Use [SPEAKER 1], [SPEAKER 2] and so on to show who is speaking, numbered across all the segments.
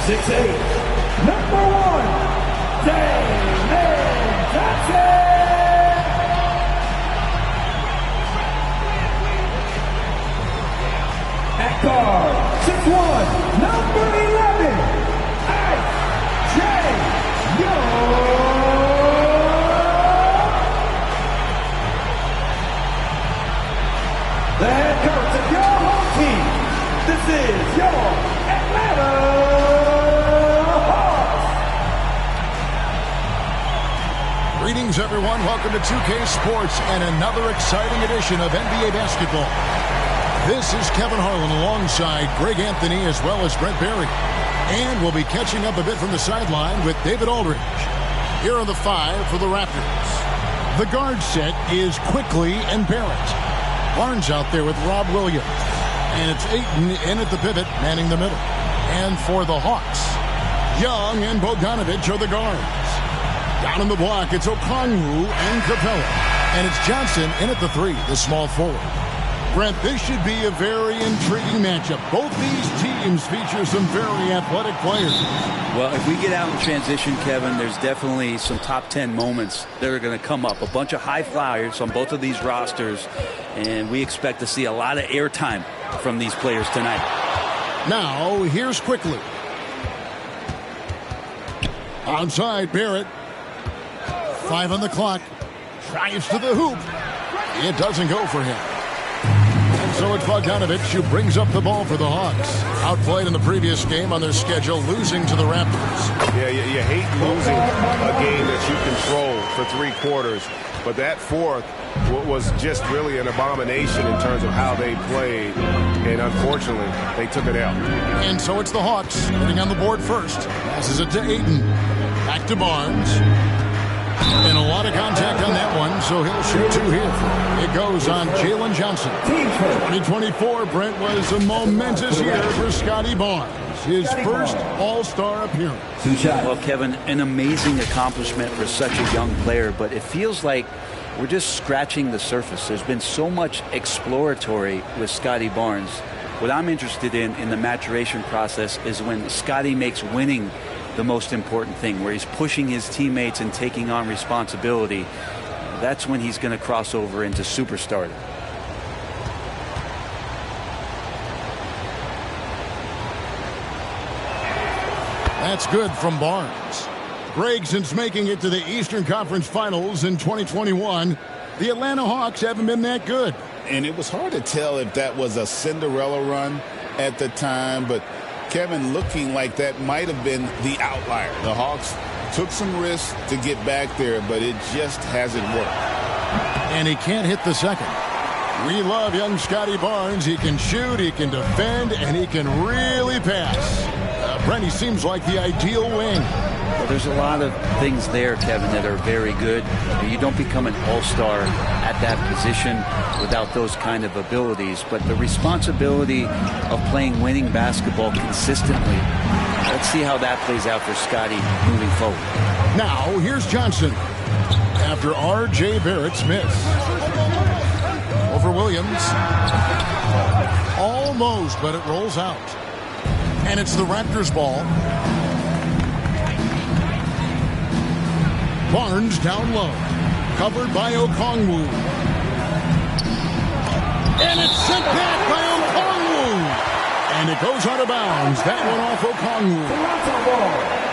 [SPEAKER 1] 6'8", number 1, David Johnson. At guard, 6'1", number 11, I.J. Young. The head coach of your home team, this is your Atlanta Hawks.
[SPEAKER 2] Greetings, everyone. Welcome to 2K Sports and another exciting edition of NBA basketball. This is Kevin Harlan alongside Greg Anthony as well as Brent Barry. And we'll be catching up a bit from the sideline with David Aldridge. Here are the 5 for the Raptors. The guard set is Quickly and Barrett. Barnes out there with Rob Williams. And it's Ayton in at the pivot, manning the middle. And for the Hawks, Young and Bogdanovic are the guards. Down in the block, it's Okongwu and Capella. And it's Johnson in at the 3, the small forward. Brent, this should be a very intriguing matchup. Both these teams feature some very athletic players.
[SPEAKER 3] Well, if we get out in transition, Kevin, there's definitely some top 10 moments that are going to come up. A bunch of high flyers on both of these rosters, and we expect to see a lot of airtime from these players tonight.
[SPEAKER 2] Now, here's Quickly. Outside, Barrett. 5 on the clock. Tries to the hoop. It doesn't go for him. And so it's Bogdanovic who brings up the ball for the Hawks. Outplayed in the previous game on their schedule, losing to the Raptors.
[SPEAKER 4] Yeah, you hate losing a game that you control for 3 quarters. But that fourth was just really an abomination in terms of how they played. And unfortunately, they took it out.
[SPEAKER 2] And so it's the Hawks getting on the board first. Passes it to Ayton. Back to Barnes. And a lot of contact on that one, so he'll shoot 2 here. It goes on Jalen Johnson. 2024, Brent, was a momentous year for Scotty Barnes. His first All-Star appearance.
[SPEAKER 3] Well, Kevin, an amazing accomplishment for such a young player, but it feels like we're just scratching the surface. There's been so much exploratory with Scotty Barnes. What I'm interested in the maturation process is when Scotty makes winning the most important thing, where he's pushing his teammates and taking on responsibility. That's when he's going to cross over into superstardom.
[SPEAKER 2] That's good from Barnes. Greg, since making it to the Eastern Conference Finals in 2021, the Atlanta Hawks haven't been that good.
[SPEAKER 5] And it was hard to tell if that was a Cinderella run at the time, but Kevin, looking like that might have been the outlier. The Hawks took some risks to get back there, but it just hasn't worked.
[SPEAKER 2] And he can't hit the second. We love young Scotty Barnes. He can shoot, he can defend, and he can really pass. Brent, he seems like the ideal wing.
[SPEAKER 3] Well, there's a lot of things there, Kevin, that are very good. You don't become an all-star at that position without those kind of abilities. But the responsibility of playing winning basketball consistently, let's see how that plays out for Scotty moving forward.
[SPEAKER 2] Now, here's Johnson after R.J. Barrett's miss. Over Williams. Almost, but it rolls out. And it's the Raptors' ball. Barnes down low. Covered by Okongwu. And it's sent back by Okongwu. And it goes out of bounds. That one off Okongwu.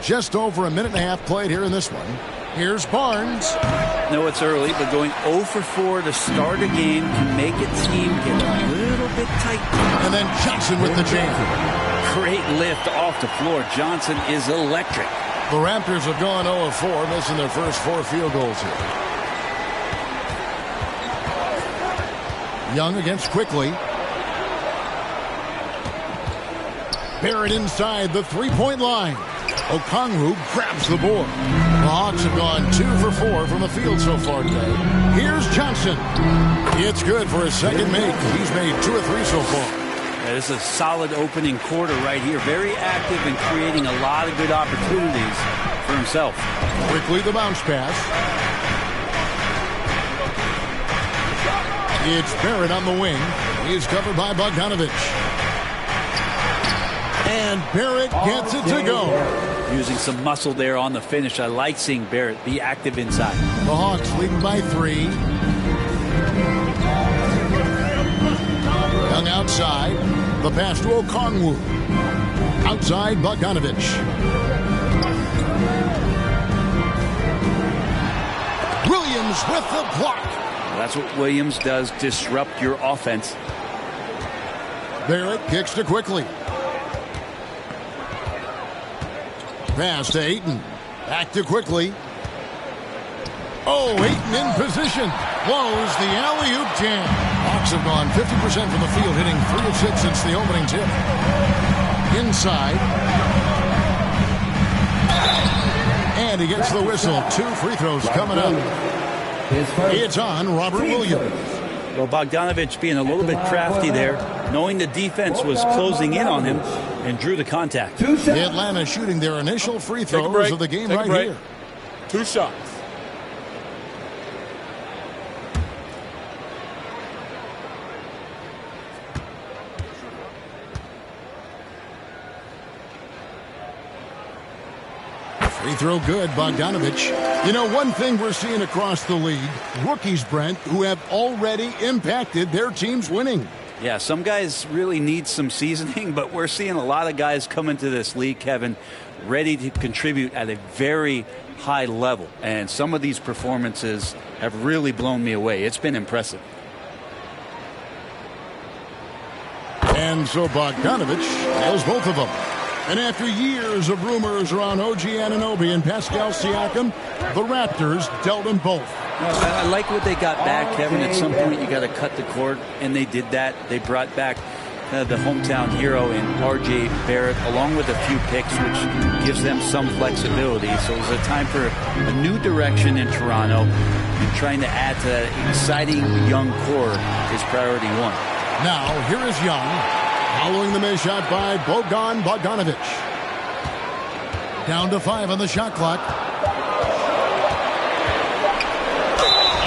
[SPEAKER 2] Just over a minute and a half played here in this one. Here's Barnes.
[SPEAKER 3] No, it's early, but going 0 for 4 to start a game can make a team get a little bit tight.
[SPEAKER 2] And then Johnson with the jam.
[SPEAKER 3] Great lift off the floor. Johnson is electric.
[SPEAKER 2] The Raptors have gone 0 of 4, missing their first 4 field goals here. Young against Quickly. Barrett inside the three-point line. Okongwu grabs the board. The Hawks have gone 2 for 4 from the field so far today. Here's Johnson. It's good for his second make. He's made 2 or 3 so far.
[SPEAKER 3] Yeah, this is a solid opening quarter right here. Very active and creating a lot of good opportunities for himself.
[SPEAKER 2] Quickly the bounce pass. It's Barrett on the wing. He's covered by Bogdanovich. And Barrett gets it to go.
[SPEAKER 3] Using some muscle there on the finish. I like seeing Barrett be active inside.
[SPEAKER 2] The Hawks leading by 3. Young outside. The pass to Okongwu. Outside Bogdanovich. Williams with the block.
[SPEAKER 3] That's what Williams does, disrupt your offense.
[SPEAKER 2] Barrett kicks to Quickly. Pass to Ayton. Back to Quickly. Oh, Ayton in position. Blows the alley-oop jam. Hawks have gone 50% from the field, hitting 3 of 6 since the opening tip. Inside. And he gets the whistle. 2 free throws coming up. It's on Robert Williams.
[SPEAKER 3] Well, Bogdanovich being a little bit crafty there, knowing the defense was closing in on him, and drew the contact.
[SPEAKER 2] Atlanta shooting their initial free throws of the game right here.
[SPEAKER 4] 2 shots.
[SPEAKER 2] Free throw good, Bogdanovich. You know, one thing we're seeing across the league, rookies, Brent, who have already impacted their teams winning.
[SPEAKER 3] Yeah, some guys really need some seasoning, but we're seeing a lot of guys come into this league, Kevin, ready to contribute at a very high level. And some of these performances have really blown me away. It's been impressive.
[SPEAKER 2] And so Bogdanovich nails both of them. And after years of rumors around OG Anunoby and Pascal Siakam, the Raptors dealt them both.
[SPEAKER 3] I like what they got back, Kevin. At some point, you got to cut the cord, and they did that. They brought back the hometown hero in R.J. Barrett, along with a few picks, which gives them some flexibility. So it was a time for a new direction in Toronto, and trying to add to that exciting young core is priority 1.
[SPEAKER 2] Now, here is Young, following the missed shot by Bogdanovich. Down to 5 on the shot clock.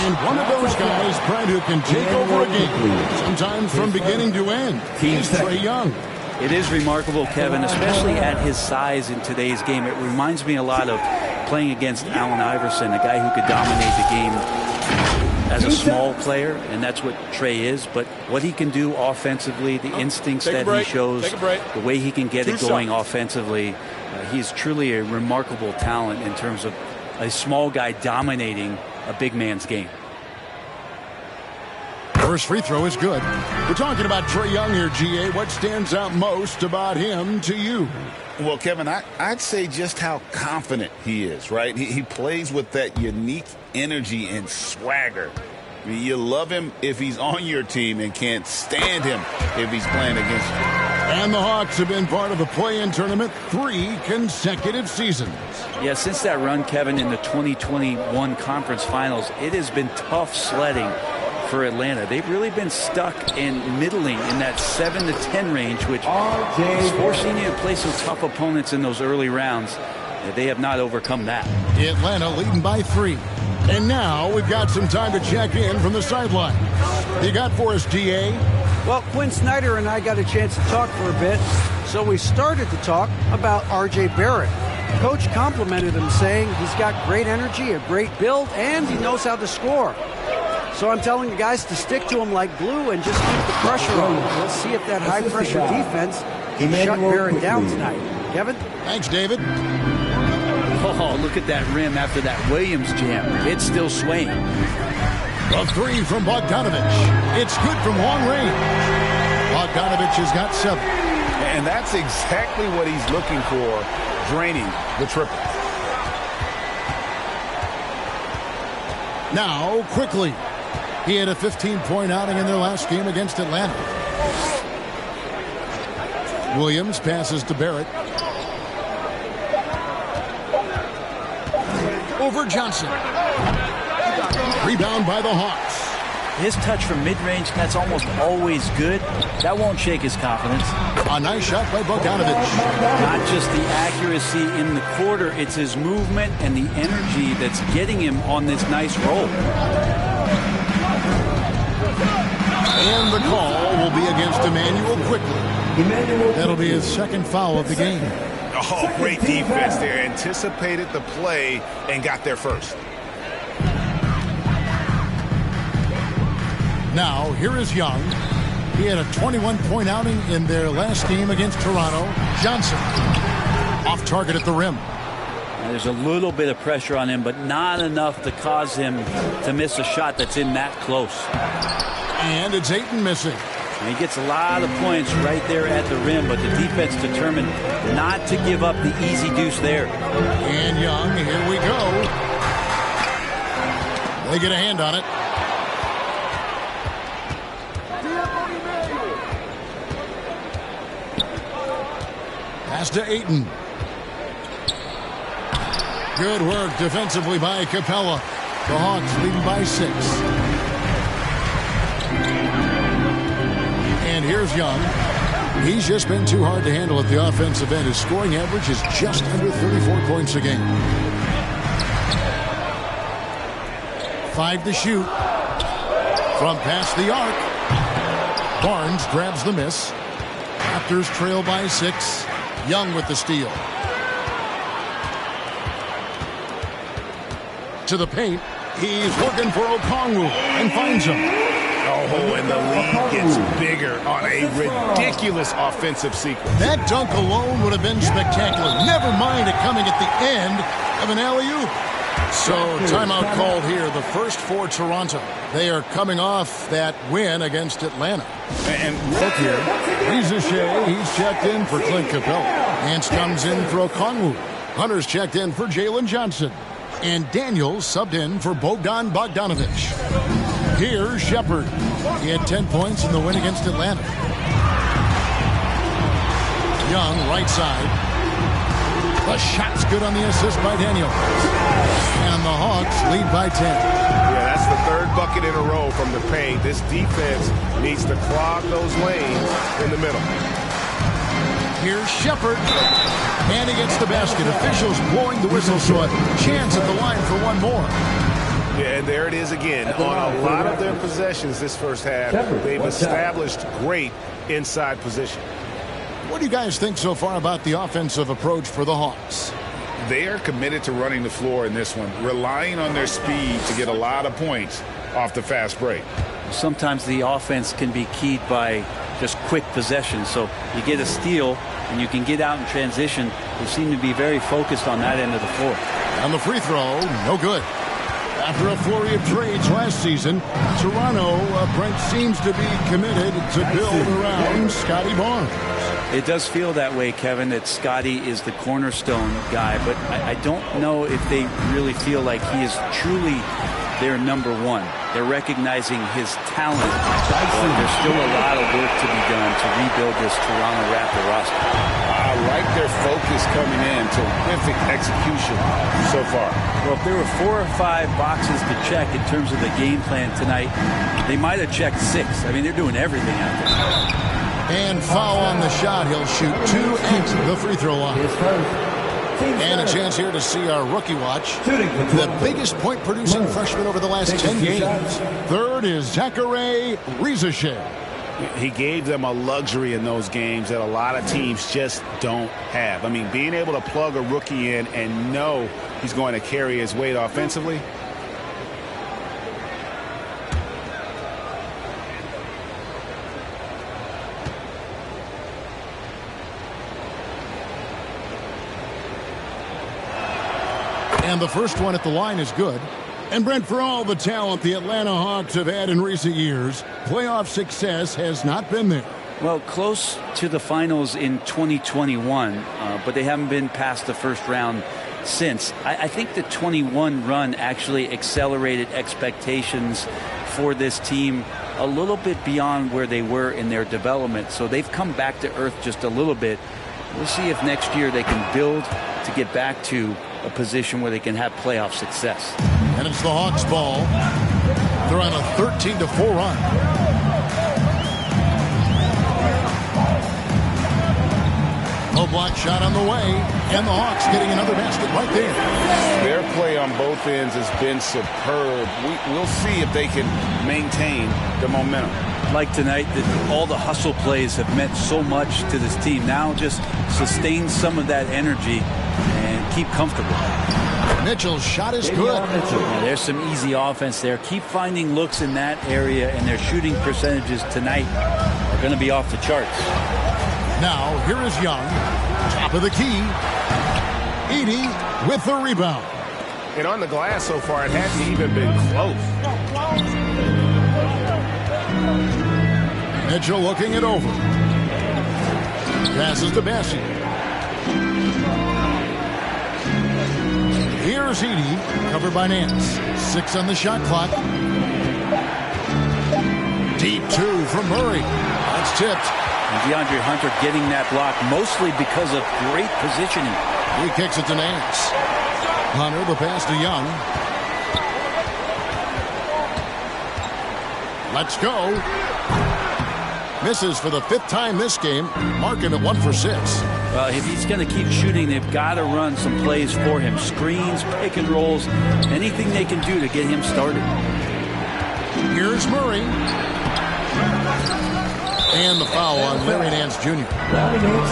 [SPEAKER 2] And one of those guys, Brent, who can take over a game, sometimes from beginning to end, is Trae Young.
[SPEAKER 3] It is remarkable, Kevin, especially at his size in today's game. It reminds me a lot of playing against Allen Iverson, a guy who could dominate the game as a small player, and that's what Trae is. But what he can do offensively, the instincts that he shows, the way he can get it going offensively, he's truly a remarkable talent in terms of a small guy dominating a big man's game.
[SPEAKER 2] First free throw is good. We're talking about Trae Young here, GA. What stands out most about him to you?
[SPEAKER 5] Well, Kevin, I'd say just how confident he is, right? He plays with that unique energy and swagger. I mean, you love him if he's on your team and can't stand him if he's playing against you.
[SPEAKER 2] And the Hawks have been part of the play-in tournament 3 consecutive seasons.
[SPEAKER 3] Yeah, since that run, Kevin, in the 2021 conference finals, it has been tough sledding for Atlanta. They've really been stuck in middling in that 7 to 10 range, which is forcing you to play some tough opponents in those early rounds. They have not overcome that.
[SPEAKER 2] Atlanta leading by 3. And now we've got some time to check in from the sideline. You got for us, DA?
[SPEAKER 6] Well, Quinn Snyder and I got a chance to talk for a bit, so we started to talk about R.J. Barrett. Coach complimented him, saying he's got great energy, a great build, and he knows how to score. So I'm telling the guys to stick to him like glue and just keep the pressure on. We'll see if that high-pressure defense can shut Barrett down tonight. Kevin?
[SPEAKER 2] Thanks, David.
[SPEAKER 3] Oh, look at that rim after that Williams jam. It's still swaying.
[SPEAKER 2] A 3 from Bogdanovich. It's good from long range. Bogdanovich has got 7.
[SPEAKER 5] And that's exactly what he's looking for, draining the triple.
[SPEAKER 2] Now, quickly. He had a 15-point outing in their last game against Atlanta. Williams passes to Barrett. Over Johnson. Rebound by the Hawks.
[SPEAKER 3] his touch from mid-range, that's almost always good. That won't shake his confidence.
[SPEAKER 2] A nice shot by Bogdanovich.
[SPEAKER 3] Not just the accuracy in the quarter, it's his movement and the energy that's getting him on this nice roll.
[SPEAKER 2] And the call will be against Emmanuel quickly. That'll be his second foul of the game.
[SPEAKER 5] Oh, great defense there. Anticipated the play and got there first.
[SPEAKER 2] Now, here is Young. He had a 21-point outing in their last game against Toronto. Johnson, off target at the rim.
[SPEAKER 3] There's a little bit of pressure on him, but not enough to cause him to miss a shot that's in that close.
[SPEAKER 2] And it's Ayton missing.
[SPEAKER 3] And he gets a lot of points right there at the rim, but the defense determined not to give up the easy deuce there.
[SPEAKER 2] And Young, here we go. They get a hand on it. Pass to Ayton. Good work defensively by Capella. The Hawks leading by 6. And here's Young. He's just been too hard to handle at the offensive end. His scoring average is just under 34 points a game. 5 to shoot. From past the arc. Barnes grabs the miss. Raptors trail by 6. Young with the steal. To the paint. He's looking for Okongwu and finds him.
[SPEAKER 5] Oh, and the lead gets bigger on a ridiculous offensive sequence.
[SPEAKER 2] That dunk alone would have been spectacular. Never mind it coming at the end of an alley-oop. So timeout called here, the first for Toronto. They are coming off that win against Atlanta.
[SPEAKER 5] And
[SPEAKER 2] look here, Rizachet, he's checked in for Clint Capella. Hance comes in for Okongwu. Hunter's checked in for Jalen Johnson. And Daniels subbed in for Bogdan Bogdanovich. Here's Shepard. He had 10 points in the win against Atlanta. Young, right side. The shot's good on the assist by Daniels. And the Hawks lead by 10.
[SPEAKER 4] Yeah, that's the third bucket in a row from the paint. This defense needs to clog those lanes in the middle.
[SPEAKER 2] Here's Shepard. And he gets the basket. Officials blowing the whistle, so a chance at the line for one more.
[SPEAKER 4] Yeah, and there it is again. On a lot of their possessions this first half, they've established great inside position.
[SPEAKER 2] What do you guys think so far about the offensive approach for the Hawks?
[SPEAKER 5] they are committed to running the floor in this one, relying on their speed to get a lot of points off the fast break.
[SPEAKER 3] Sometimes the offense can be keyed by just quick possession. So you get a steal and you can get out in transition. They seem to be very focused on that end of the floor.
[SPEAKER 2] On the free throw, no good. After a flurry of trades last season, Toronto, Brent, seems to be committed to build around Scotty Barnes.
[SPEAKER 3] It does feel that way, Kevin, that Scotty is the cornerstone guy, but I don't know if they really feel like he is truly their number one. They're recognizing his talent, but there's still a lot of work to be done to rebuild this Toronto Raptor roster.
[SPEAKER 5] I like their focus coming in. Terrific execution so far.
[SPEAKER 3] Well, if there were 4 or 5 boxes to check in terms of the game plan tonight, they might have checked 6. I mean, they're doing everything out there.
[SPEAKER 2] And foul on the shot. He'll shoot 2 at the free throw line. And a chance here to see our rookie watch. The biggest point-producing freshman over the last 10 games. Third is Zachary Rizachet.
[SPEAKER 5] He gave them a luxury in those games that a lot of teams just don't have. I mean, being able to plug a rookie in and know he's going to carry his weight offensively.
[SPEAKER 2] And the first one at the line is good. And Brent, for all the talent the Atlanta Hawks have had in recent years, playoff success has not been there.
[SPEAKER 3] Well, close to the finals in 2021, but they haven't been past the first round since. I think the 21 run actually accelerated expectations for this team a little bit beyond where they were in their development. So they've come back to earth just a little bit. We'll see if next year they can build to get back to a position where they can have playoff success.
[SPEAKER 2] And it's the Hawks ball. They're on a 13-4 run. Low block shot on the way, and the Hawks getting another basket right there.
[SPEAKER 5] Their play on both ends has been superb. We'll see if they can maintain the momentum.
[SPEAKER 3] Like tonight, all the hustle plays have meant so much to this team. Now just sustain some of that energy and keep comfortable.
[SPEAKER 2] Mitchell's shot is good.
[SPEAKER 3] Yeah, there's some easy offense there. Keep finding looks in that area, and their shooting percentages tonight are going to be off the charts.
[SPEAKER 2] Now, here is Young. Top of the key. Edey with the rebound.
[SPEAKER 4] And on the glass so far, it hasn't even been close.
[SPEAKER 2] Mitchell looking it over. Passes to Bassi. Here's Edey, covered by Nance. 6 on the shot clock. Deep 2 from Murray. That's tipped.
[SPEAKER 3] And DeAndre Hunter getting that block mostly because of great positioning.
[SPEAKER 2] He kicks it to Nance. Hunter, the pass to Young. Let's go. Misses for the 5th time this game, marking it 1 for 6.
[SPEAKER 3] Well, if he's going to keep shooting, they've got to run some plays for him. Screens, pick and rolls, anything they can do to get him started.
[SPEAKER 2] Here's Murray. And the foul on Larry Nance Jr.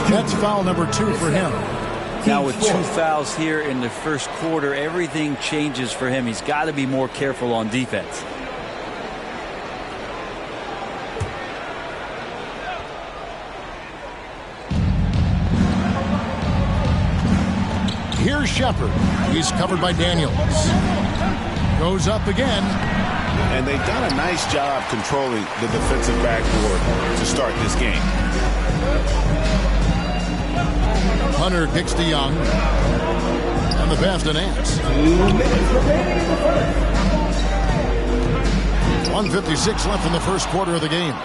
[SPEAKER 2] That's foul number 2 for him.
[SPEAKER 3] Now with 2 fouls here in the first quarter, everything changes for him. He's got to be more careful on defense.
[SPEAKER 2] Here's Shepard. He's covered by Daniels. Goes up again.
[SPEAKER 5] And they've done a nice job controlling the defensive backboard to start this game.
[SPEAKER 2] Hunter kicks to Young. And the pass to Nance. 1:56 left in the first quarter of the game.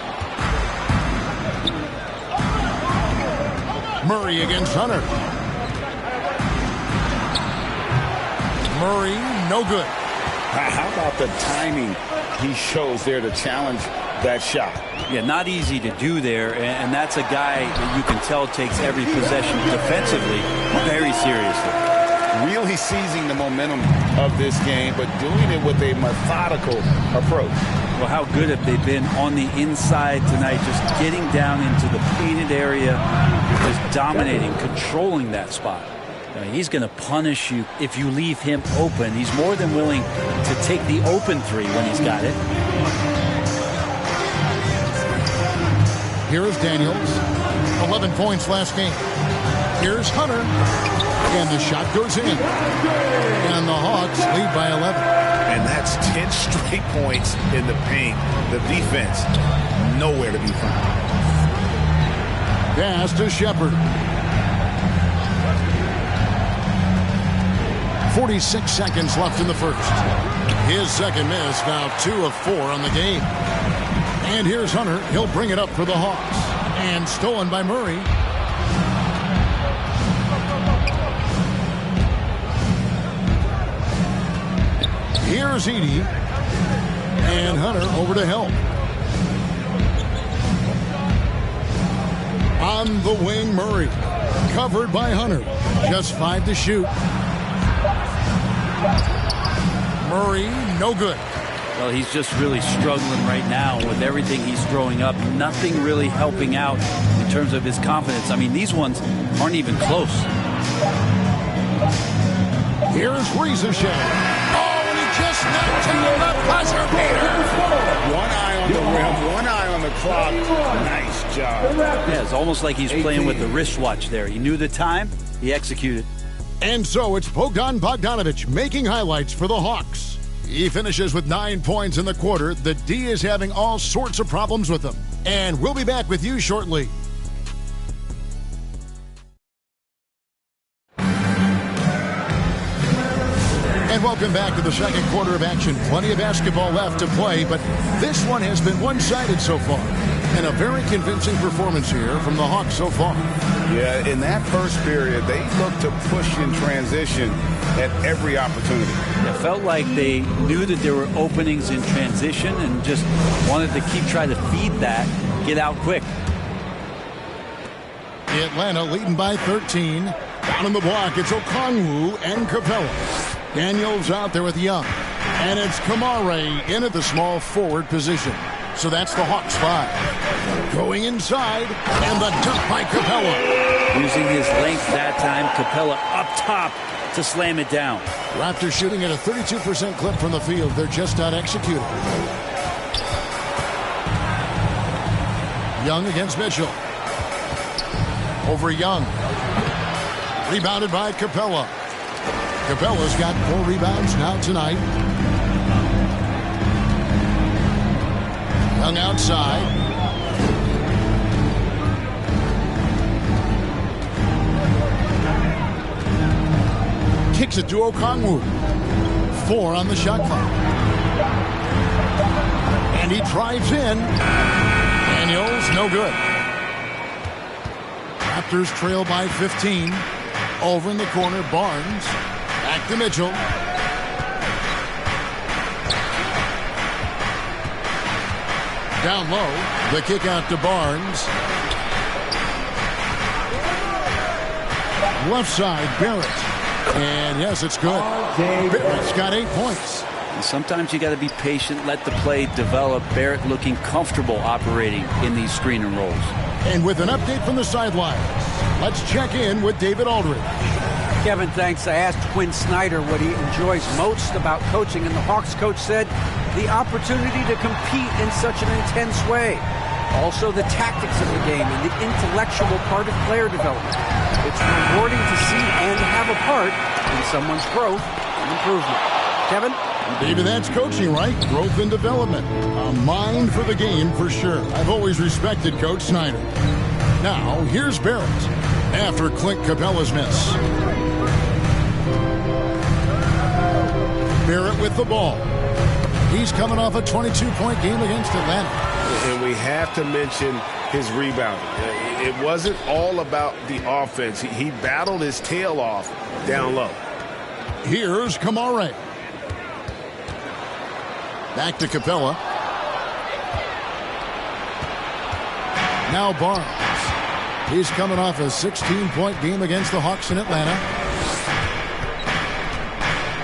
[SPEAKER 2] Murray against Hunter. Murray, no good.
[SPEAKER 5] How about the timing he shows there to challenge that shot?
[SPEAKER 3] Yeah, not easy to do there, and that's a guy that you can tell takes every possession defensively very seriously.
[SPEAKER 5] Really seizing the momentum of this game, but doing it with a methodical approach.
[SPEAKER 3] Well, how good have they been on the inside tonight, just getting down into the painted area, just dominating, controlling that spot. I mean, he's going to punish you if you leave him open. He's more than willing to take the open 3 when he's got it.
[SPEAKER 2] Here is Daniels. 11 points last game. Here's Hunter. And the shot goes in. And the Hawks lead by 11.
[SPEAKER 5] And that's 10 straight points in the paint. The defense, nowhere to be found.
[SPEAKER 2] Pass to Shepard. 46 seconds left in the first. His second miss, now 2 of 4 on the game. And here's Hunter. He'll bring it up for the Hawks. And stolen by Murray. Here's Edey. And Hunter over to help. On the wing, Murray. Covered by Hunter. Just 5 to shoot. Murray, no good.
[SPEAKER 3] Well, he's just really struggling right now with everything he's throwing up. Nothing really helping out in terms of his confidence. I mean, these ones aren't even close.
[SPEAKER 2] Here's Ricochet. Oh, and he just knocked down the buzzer beater.
[SPEAKER 5] One eye on the rim, one eye on the clock. Nice job.
[SPEAKER 3] Yeah, it's almost like he's playing with the wristwatch there. He knew the time, he executed.
[SPEAKER 2] And so it's Bogdan Bogdanović making highlights for the Hawks. He finishes with 9 points in the quarter. The D is having all sorts of problems with him. And we'll be back with you shortly. And welcome back to the second quarter of action. Plenty of basketball left to play, but this one has been one-sided so far. And a very convincing performance here from the Hawks so far.
[SPEAKER 5] Yeah, in that first period, they looked to push in transition at every opportunity.
[SPEAKER 3] It felt like they knew that there were openings in transition and just wanted to keep trying to feed that, get out quick.
[SPEAKER 2] Atlanta leading by 13. Down in the block, it's Okongwu and Capella. Daniels out there with Young. And it's Kamare in at the small forward position. So that's the Hawks 5. Going inside, and the dunk by Capella.
[SPEAKER 3] Using his length that time, Capella up top to slam it down.
[SPEAKER 2] Raptors shooting at a 32% clip from the field. They're just not executing. Young against Mitchell. Over Young. Rebounded by Capella. Capella's got 4 rebounds now tonight. Young outside. Kicks it to Okongwu. 4 on the shot clock. And he drives in. Daniels, no good. Raptors trail by 15. Over in the corner, Barnes. Back to Mitchell. Down low, the kick out to Barnes. Left side, Barrett. And yes, it's good. Barrett's got 8 points.
[SPEAKER 3] And sometimes you got to be patient, let the play develop. Barrett looking comfortable operating in these screen and rolls.
[SPEAKER 2] And with an update from the sidelines, let's check in with David Aldridge.
[SPEAKER 6] Kevin, thanks. I asked Quinn Snyder what he enjoys most about coaching, and the Hawks coach said the opportunity to compete in such an intense way. Also, the tactics of the game and the intellectual part of player development. It's rewarding to see and have a part in someone's growth and improvement. Kevin?
[SPEAKER 2] David, that's coaching, right? Growth and development. A mind for the game, for sure. I've always respected Coach Snyder. Now, here's Barrett after Clint Capella's miss. Barrett with the ball. He's coming off a 22-point game against Atlanta.
[SPEAKER 4] And we have to mention his rebounding. It wasn't all about the offense. He battled his tail off down low.
[SPEAKER 2] Here's Kamare. Back to Capella. Now Barnes. He's coming off a 16-point game against the Hawks in Atlanta.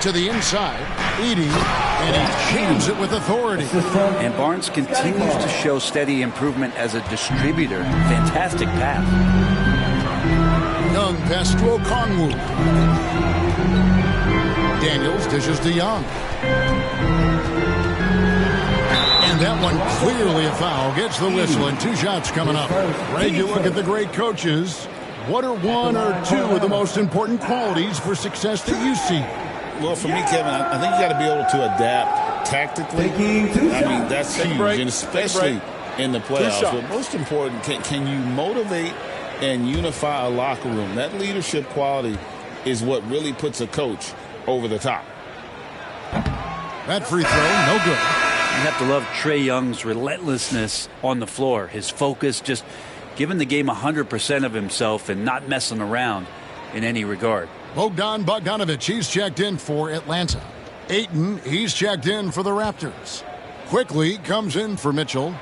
[SPEAKER 2] To the inside, Edey, and he jams it with authority.
[SPEAKER 3] And Barnes continues to show steady improvement as a distributor. Fantastic pass.
[SPEAKER 2] Young pass to Okongwu. Daniels dishes to Young. And that one clearly a foul. Gets the whistle, and 2 shots coming up. Greg, you look at the great coaches. What are 1 or 2 of the most important qualities for success that you see?
[SPEAKER 5] Well, for me, Kevin, I think you got to be able to adapt tactically. I mean, that's huge, and especially in the playoffs. But most important, can you motivate and unify a locker room? That leadership quality is what really puts a coach over the top.
[SPEAKER 2] That free throw, no good.
[SPEAKER 3] You have to love Trae Young's relentlessness on the floor. His focus, just giving the game 100% of himself and not messing around in any regard.
[SPEAKER 2] Bogdan Bogdanović, he's checked in for Atlanta. Ayton, he's checked in for the Raptors. Quickly comes in for Mitchell,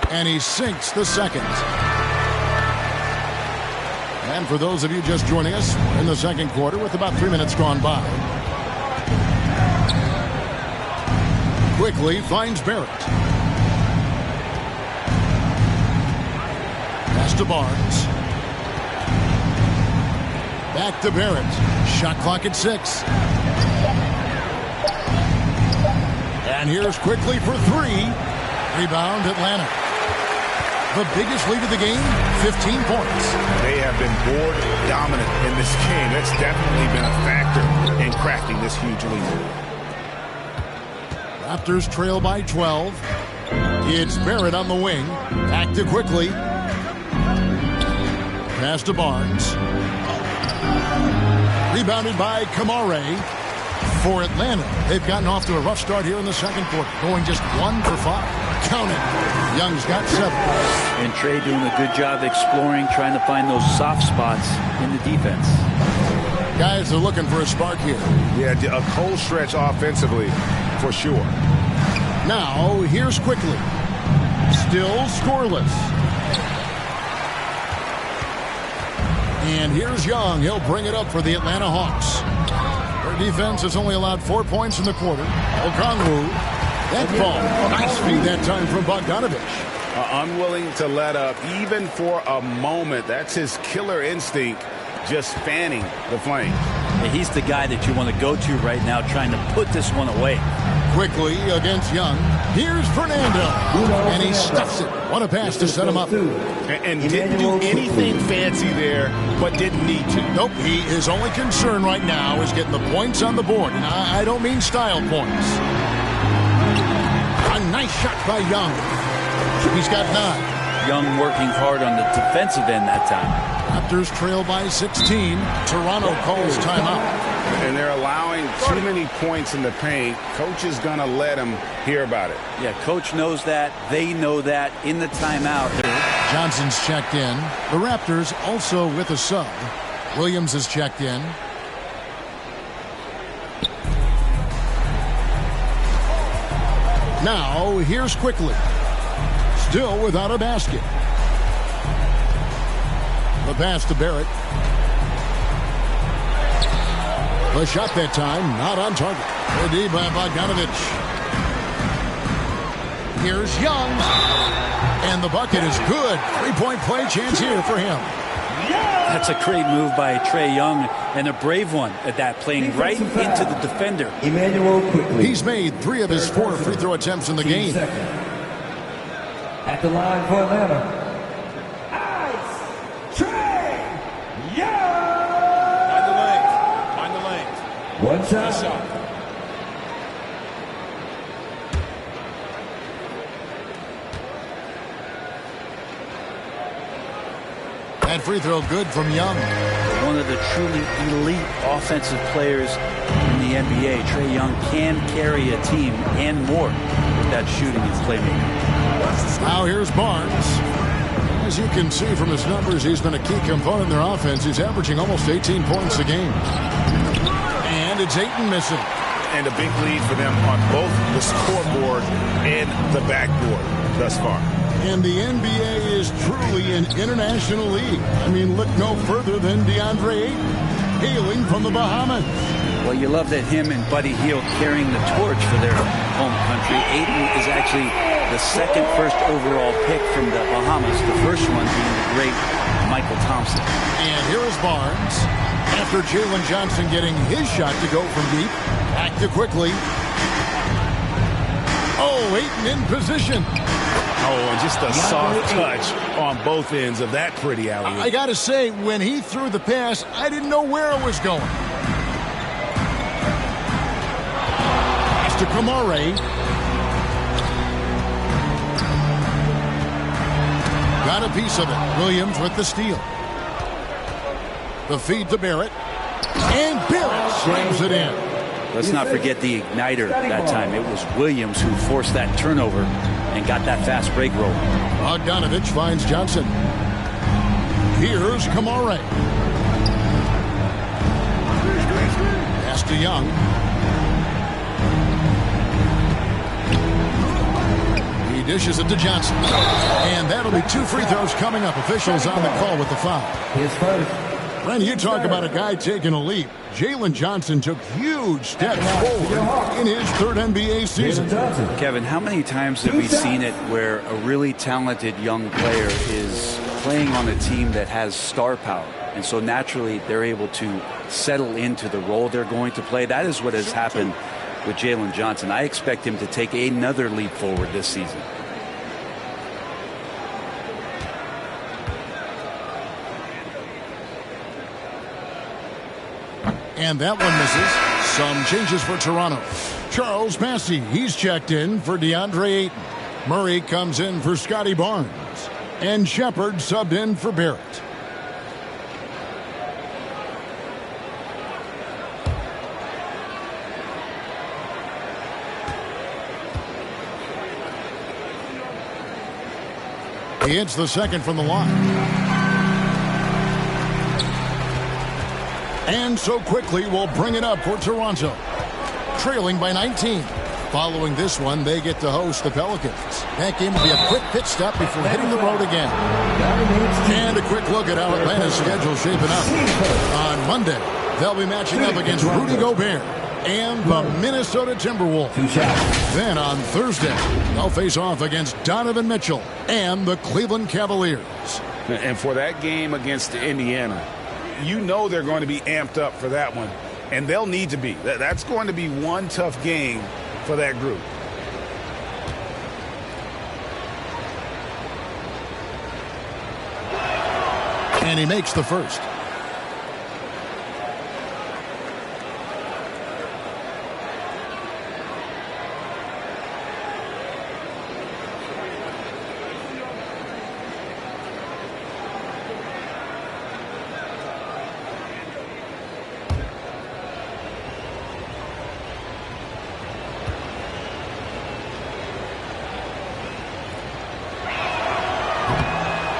[SPEAKER 2] and he sinks the second. And for those of you just joining us, we're in the second quarter with about 3 minutes gone by. Quickly finds Barrett. Pass to Barnes. Back to Barrett. Shot clock at 6. And here's quickly for 3. Rebound Atlanta. The biggest lead of the game, 15 points.
[SPEAKER 5] They have been board dominant in this game. That's definitely been a factor in cracking this huge lead.
[SPEAKER 2] Raptors trail by 12. It's Barrett on the wing. Back to quickly. Pass to Barnes. Rebounded by Kamare. For Atlanta, they've gotten off to a rough start here in the second quarter, going just 1 for 5. Count it. Young's got 7.
[SPEAKER 3] And Trey doing a good job exploring, trying to find those soft spots in the defense.
[SPEAKER 2] Guys are looking for a spark here.
[SPEAKER 4] Yeah, a cold stretch offensively, for sure.
[SPEAKER 2] Now, here's Quickly. Still scoreless. And here's Young. He'll bring it up for the Atlanta Hawks. Their defense has only allowed 4 points in the quarter. Okongwu. That ball. Nice feed that time from Bogdanovich.
[SPEAKER 5] Unwilling to let up even for a moment. That's his killer instinct, just fanning the flame.
[SPEAKER 3] And he's the guy that you want to go to right now, trying to put this one away.
[SPEAKER 2] Quickly against Young. Here's Fernando. And he stuffs it. What a pass to set him up.
[SPEAKER 5] And didn't do anything fancy there, but didn't need to.
[SPEAKER 2] Nope. His only concern right now is getting the points on the board. And I don't mean style points. A nice shot by Young. He's got 9.
[SPEAKER 3] Young working hard on the defensive end that time.
[SPEAKER 2] Raptors trail by 16. Toronto calls timeout.
[SPEAKER 5] And they're allowing too many points in the paint. Coach is going to let him hear about it.
[SPEAKER 3] Yeah, coach knows that. They know that in the timeout.
[SPEAKER 2] Johnson's checked in. The Raptors also with a sub. Williams is checked in. Now, here's Quickly. Still without a basket. The pass to Barrett. The shot that time, not on target. Good by Bogdanovich. Here's Young. And the bucket is good. 3-point play chance here for him.
[SPEAKER 3] That's a great move by Trae Young, and a brave one at that, playing right into the defender.
[SPEAKER 2] He's made 3 of his 4 free throw attempts in the game.
[SPEAKER 1] At the line for Atlanta, Ice Trae Young.
[SPEAKER 5] Find the lane.
[SPEAKER 1] One shot.
[SPEAKER 2] That free throw good from Young.
[SPEAKER 3] One of the truly elite offensive players in the NBA. Trae Young can carry a team and more with that shooting and playmaking.
[SPEAKER 2] Now here's Barnes. As you can see from his numbers, he's been a key component in their offense. He's averaging almost 18 points a game. And it's Ayton missing.
[SPEAKER 5] And a big lead for them on both the scoreboard and the backboard thus far.
[SPEAKER 2] And the NBA is truly an international league. I mean, look no further than DeAndre Ayton, hailing from the Bahamas.
[SPEAKER 3] Well, you love that him and Buddy Hield carrying the torch for their home country. Ayton is actually the second first overall pick from the Bahamas, the first one being the great Michael Thompson.
[SPEAKER 2] And here is Barnes. After Jalen Johnson getting his shot to go from deep, back to Quickly. Oh, Ayton in position.
[SPEAKER 5] Oh, and just a soft touch on both ends of that pretty alley.
[SPEAKER 2] I got to say, when he threw the pass, I didn't know where it was going. Pass to Kamare. Got a piece of it. Williams with the steal. The feed to Barrett. And Barrett slams it in.
[SPEAKER 3] Let's not forget the igniter that time. It was Williams who forced that turnover and got that fast break roll.
[SPEAKER 2] Bogdanovich finds Johnson. Here's Kamare. Pass to Young. He dishes it to Johnson. And that'll be 2 free throws coming up. Officials on the call with the foul.
[SPEAKER 1] His first.
[SPEAKER 2] Ren, you talk about a guy taking a leap. Jalen Johnson took huge steps forward in his 3rd NBA season.
[SPEAKER 3] Kevin, how many times have we seen it where a really talented young player is playing on a team that has star power? And so naturally they're able to settle into the role they're going to play. That is what has happened with Jalen Johnson. I expect him to take another leap forward this season.
[SPEAKER 2] And that one misses. Some changes for Toronto. Charles Massey, he's checked in for DeAndre Ayton. Murray comes in for Scotty Barnes. And Shepard subbed in for Barrett. He hits the second from the line. And so quickly we'll bring it up for Toronto. Trailing by 19. Following this one, they get to host the Pelicans. That game will be a quick pit stop before hitting the road again. And a quick look at how Atlanta's schedule shaping up. On Monday, they'll be matching up against Rudy Gobert and the Minnesota Timberwolves. Then on Thursday, they'll face off against Donovan Mitchell and the Cleveland Cavaliers.
[SPEAKER 7] And for that game against Indiana, you know they're going to be amped up for that one. And they'll need to be. That's going to be one tough game for that group.
[SPEAKER 2] And he makes the first.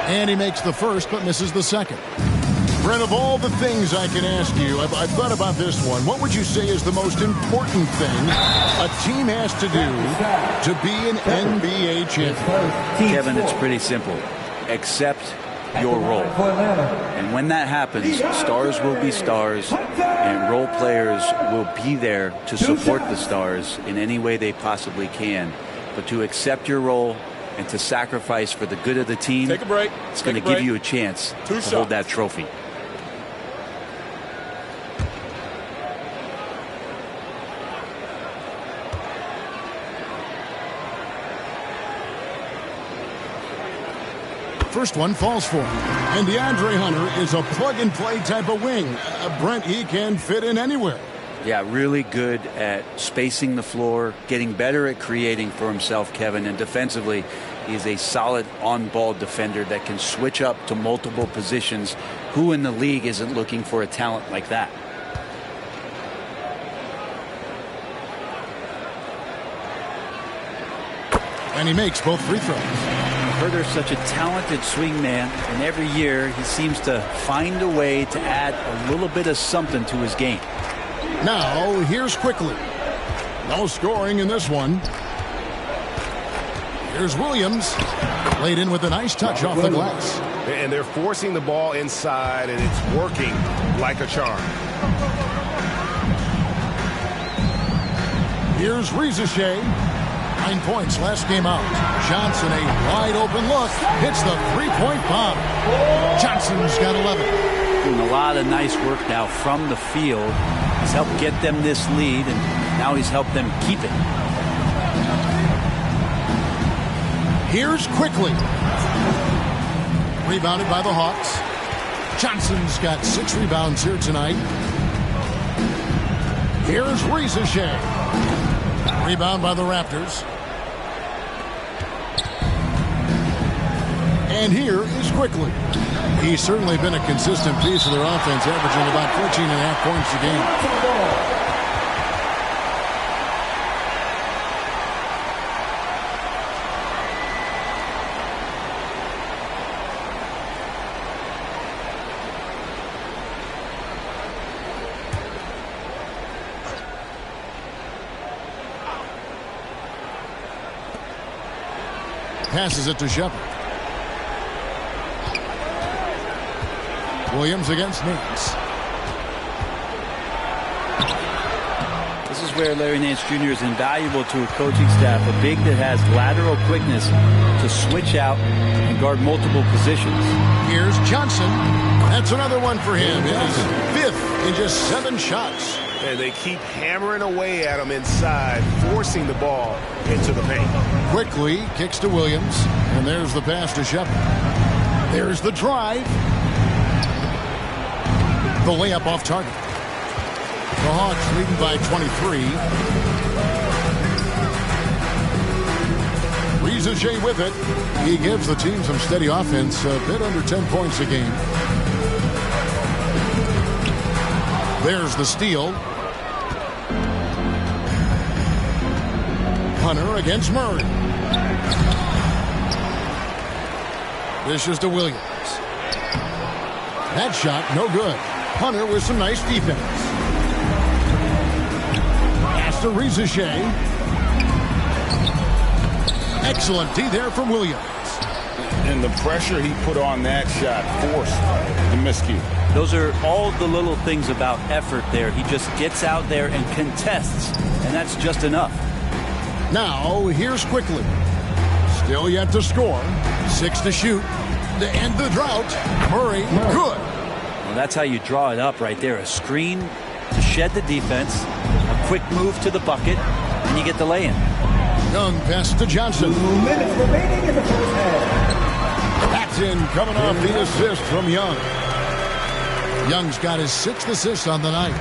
[SPEAKER 2] And he makes the first, but misses the second. Brent, of all the things I can ask you, I've thought about this one. What would you say is the most important thing a team has to do to be an NBA champion?
[SPEAKER 3] Kevin, it's pretty simple. Accept your role. And when that happens, stars will be stars, and role players will be there to support the stars in any way they possibly can. But to accept your role and to sacrifice for the good of the team,
[SPEAKER 8] take a break.
[SPEAKER 3] It's going to give you a chance to hold that trophy.
[SPEAKER 2] First one falls for him. And DeAndre Hunter is a plug-and-play type of wing. Brent, he can fit in anywhere.
[SPEAKER 3] Yeah, really good at spacing the floor, getting better at creating for himself, Kevin. And defensively, he's a solid on-ball defender that can switch up to multiple positions. Who in the league isn't looking for a talent like that?
[SPEAKER 2] And he makes both free throws.
[SPEAKER 3] Herder's such a talented swing man, and every year he seems to find a way to add a little bit of something to his game.
[SPEAKER 2] Now, here's quickly. No scoring in this one. Here's Williams. Laid in with a nice touch off the glass.
[SPEAKER 4] And they're forcing the ball inside, and it's working like a charm.
[SPEAKER 2] Here's Rizichet. 9 points last game out. Johnson, a wide open look. Hits the three-point bomb. Johnson's got 11.
[SPEAKER 3] Doing a lot of nice work now from the field. He's helped get them this lead, and now he's helped them keep it.
[SPEAKER 2] Here's quickly. Rebounded by the Hawks. Johnson's got 6 rebounds here tonight. Here's Rizichet. Rebound by the Raptors. And here is quickly. He's certainly been a consistent piece of their offense, averaging about 14.5 points a game. Passes it to Shepard. Williams against Nance.
[SPEAKER 3] This is where Larry Nance Jr. is invaluable to a coaching staff. A big that has lateral quickness to switch out and guard multiple positions.
[SPEAKER 2] Here's Johnson. That's another one for him. His 5th in just 7 shots.
[SPEAKER 4] And they keep hammering away at him inside, forcing the ball into the paint.
[SPEAKER 2] Quickly kicks to Williams. And there's the pass to Shepard. There's the drive. The layup off target. The Hawks leading by 23. Rizichet with it. He gives the team some steady offense, a bit under 10 points a game. There's the steal. Hunter against Murray. This is to Williams. That shot, no good. Hunter with some nice defense. Pass to Rizichet. Excellent D there from Williams.
[SPEAKER 7] And the pressure he put on that shot forced the miscue.
[SPEAKER 3] Those are all the little things about effort there. He just gets out there and contests, and that's just enough.
[SPEAKER 2] Now, here's Quickly. Still yet to score. 6 to shoot. To end the drought. Murray, good.
[SPEAKER 3] Well, that's how you draw it up right there. A screen to shed the defense, a quick move to the bucket, and you get the lay-in.
[SPEAKER 2] Young pass to Johnson.
[SPEAKER 1] 2 minutes remaining in the first half.
[SPEAKER 2] That's in, coming off the assist from Young. Young's got his 6th assist on the night.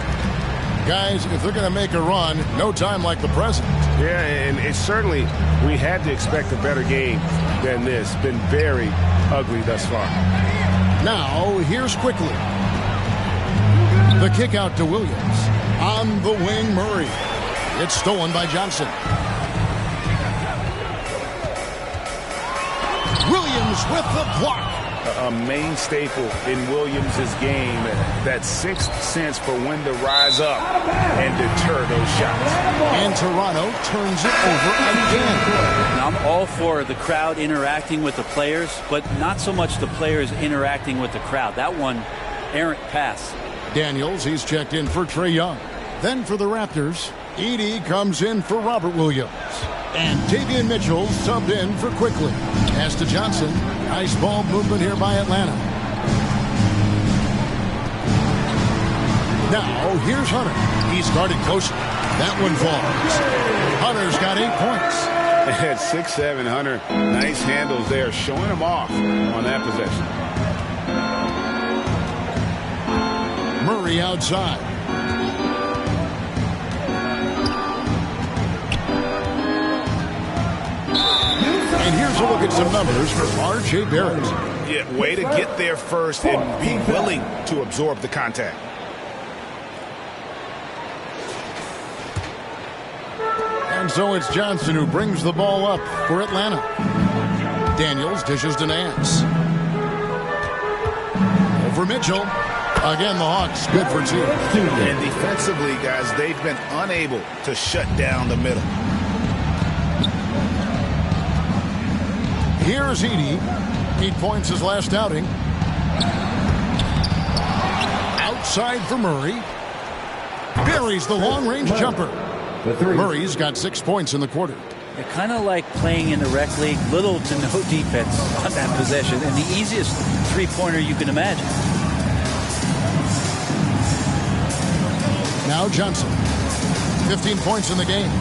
[SPEAKER 2] Guys, if they're going to make a run, no time like the present.
[SPEAKER 4] Yeah, and it's certainly, we had to expect a better game than this. Been very ugly thus far.
[SPEAKER 2] Now, here's Quickly. The kick out to Williams. On the wing, Murray. It's stolen by Johnson. Williams with the block.
[SPEAKER 7] A main staple in Williams' game, that 6th sense for when to rise up and deter those shots.
[SPEAKER 2] And Toronto turns it over again.
[SPEAKER 3] Now, I'm all for the crowd interacting with the players, but not so much the players interacting with the crowd. That one, errant pass.
[SPEAKER 2] Daniels, he's checked in for Trae Young. Then for the Raptors, Edey comes in for Robert Williams. And Davion Mitchell subbed in for Quickly. Pass to Johnson. Nice ball movement here by Atlanta. Now, here's Hunter. He's guarded closely. That one falls. Hunter's got 8 points.
[SPEAKER 7] At 6'7", Hunter, nice handles there, showing him off on that possession.
[SPEAKER 2] Murray outside. And here's a look at some numbers for R.J. Barrett.
[SPEAKER 7] Yeah, way to get there first and be willing to absorb the contact.
[SPEAKER 2] And so it's Johnson who brings the ball up for Atlanta. Daniels dishes to Nance. Over Mitchell. Again, the Hawks good for 2.
[SPEAKER 5] And defensively, guys, they've been unable to shut down the middle.
[SPEAKER 2] Here's Edey. 8 points his last outing. Outside for Murray. Buries the long-range jumper. Murray's got 6 points in the quarter.
[SPEAKER 3] You're kind of like playing in the rec league, little to no defense on that possession, and the easiest three-pointer you can imagine.
[SPEAKER 2] Now Johnson. 15 points in the game.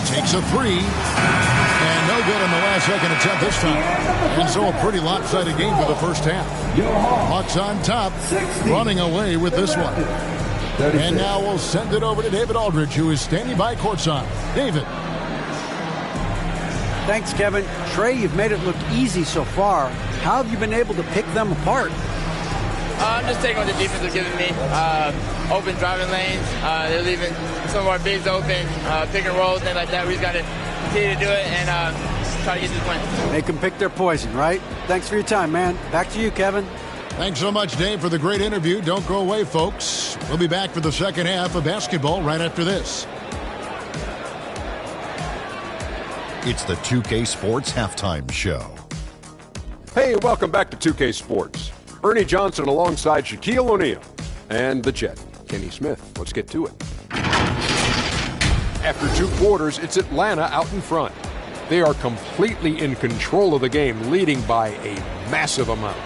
[SPEAKER 2] Takes a 3. And no good on the last second attempt this time. And so a pretty lopsided game for the first half. Hawks on top, running away with this one. And now we'll send it over to David Aldridge, who is standing by courtside. David.
[SPEAKER 6] Thanks, Kevin. Trae, you've made it look easy so far. How have you been able to pick them apart?
[SPEAKER 8] I'm just taking what the defense is giving me. Open driving lanes. They're leaving some of our bigs open, pick and roll, things like that. We just got to continue to do it and try to get to the win.
[SPEAKER 6] Make them pick their poison, right? Thanks for your time, man. Back to you, Kevin.
[SPEAKER 2] Thanks so much, Dave, for the great interview. Don't go away, folks. We'll be back for the second half of basketball right after this.
[SPEAKER 9] It's the 2K Sports Halftime Show.
[SPEAKER 10] Hey, welcome back to 2K Sports. Ernie Johnson alongside Shaquille O'Neal and the Jet, Kenny Smith. Let's get to it. After 2 quarters, it's Atlanta out in front. They are completely in control of the game, leading by a massive amount.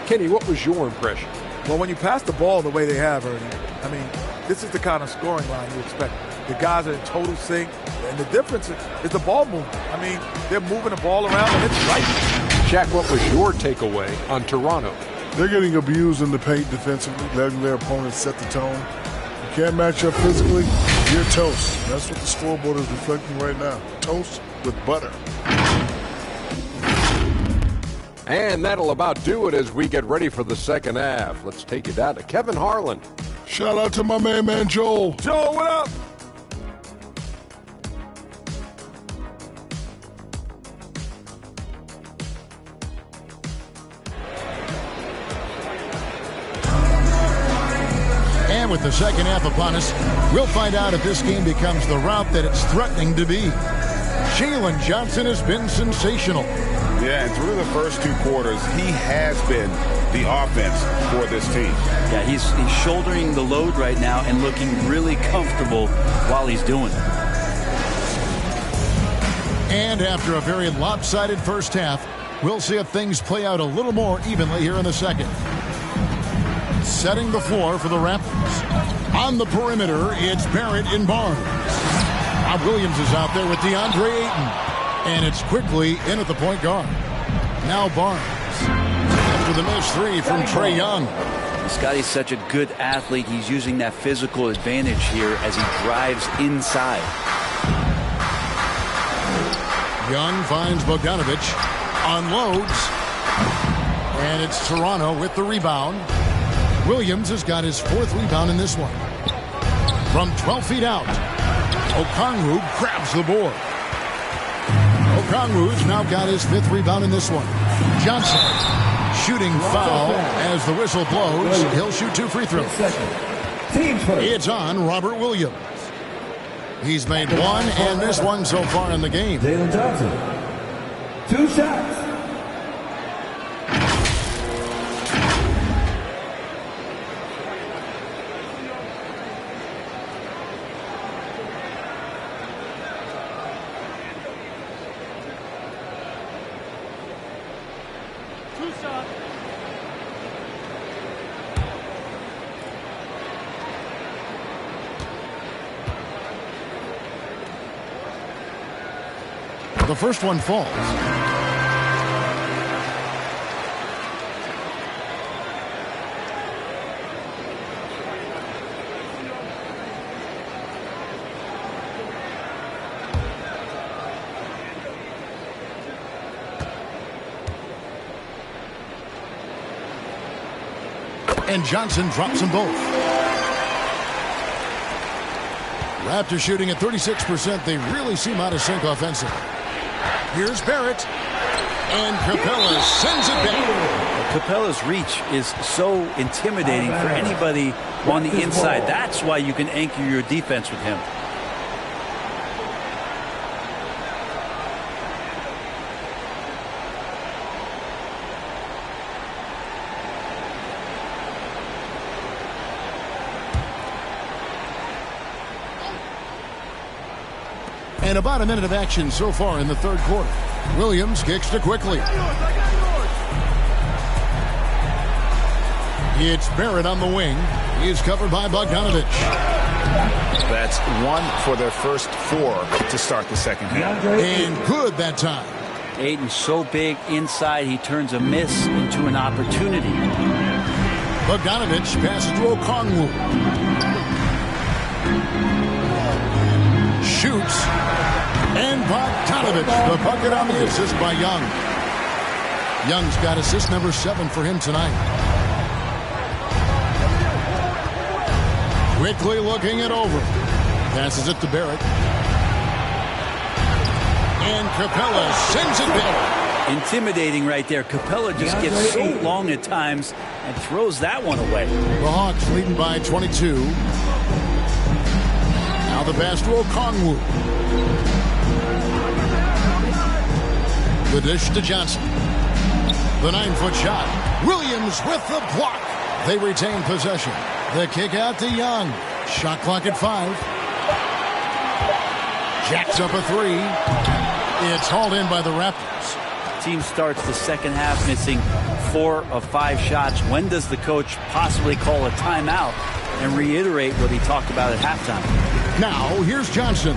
[SPEAKER 10] Kenny, what was your impression?
[SPEAKER 11] Well, when you pass the ball the way they have, Ernie, I mean, this is the kind of scoring line you expect. The guys are in total sync, and the difference is the ball movement. I mean, they're moving the ball around, and it's right.
[SPEAKER 10] Shaq, what was your takeaway on Toronto?
[SPEAKER 12] They're getting abused in the paint defensively, letting their opponents set the tone. You can't match up physically, you're toast. That's what the scoreboard is reflecting right now. Toast with butter.
[SPEAKER 10] And that'll about do it as we get ready for the second half. Let's take you down to Kevin Harlan
[SPEAKER 12] Shout out to my man Joel.
[SPEAKER 11] Joel, what up?
[SPEAKER 2] And with the second half upon us, we'll find out if this game becomes the route that it's threatening to be. Jalen Johnson has been sensational.
[SPEAKER 4] Yeah, and through the first 2 quarters, he has been the offense for this team.
[SPEAKER 3] Yeah, he's shouldering the load right now and looking really comfortable while he's doing it.
[SPEAKER 2] And after a very lopsided first half, we'll see if things play out a little more evenly here in the second. Setting the floor for the Raptors. On the perimeter, it's Barrett and Barnes. Bob Williams is out there with DeAndre Ayton. And it's quickly in at the point guard. Now Barnes. After the missed 3 from Trae Young.
[SPEAKER 3] Scotty's such a good athlete. He's using that physical advantage here as he drives inside.
[SPEAKER 2] Young finds Bogdanovich. Unloads. And it's Toronto with the rebound. Williams has got his 4th rebound in this one. From 12 feet out, Okongwu grabs the board. Okongwu's now got his 5th rebound in this one. Johnson shooting foul as the whistle blows. He'll shoot 2 free throws. It's on Robert Williams. He's made 1 and missed 1 so far in the game.
[SPEAKER 1] Jalen Johnson, 2 shots.
[SPEAKER 2] The first one falls. And Johnson drops them both. Raptors shooting at 36%. They really seem out of sync offensively. Here's Barrett. And Capella sends it back.
[SPEAKER 3] Capella's reach is so intimidating for anybody on the inside. That's why you can anchor your defense with him.
[SPEAKER 2] And about a minute of action so far in the third quarter. Williams kicks to quickly. It's Barrett on the wing. He's covered by Bogdanovich.
[SPEAKER 7] That's 1 for their first 4 to start the second half.
[SPEAKER 2] And good that time.
[SPEAKER 3] Ayton's so big inside, he turns a miss into an opportunity.
[SPEAKER 2] Bogdanovich passes to Okongwu. Shoots. And Bogdanovich, the bucket on the assist by Young. Young's got assist number 7 for him tonight. Quickly looking it over. Passes it to Barrett. And Capella sends it back.
[SPEAKER 3] Intimidating right there. Capella just gets so long at times and throws that one away.
[SPEAKER 2] The Hawks leading by 22. Now the pass to Okongwu. The dish to Johnson. The 9-foot shot. Williams with the block. They retain possession. The kick out to Young. Shot clock at 5. Jacks up a 3. It's hauled in by the Raptors.
[SPEAKER 3] Team starts the second half missing 4 of 5 shots. When does the coach possibly call a timeout and reiterate what he talked about at halftime?
[SPEAKER 2] Now, here's Johnson.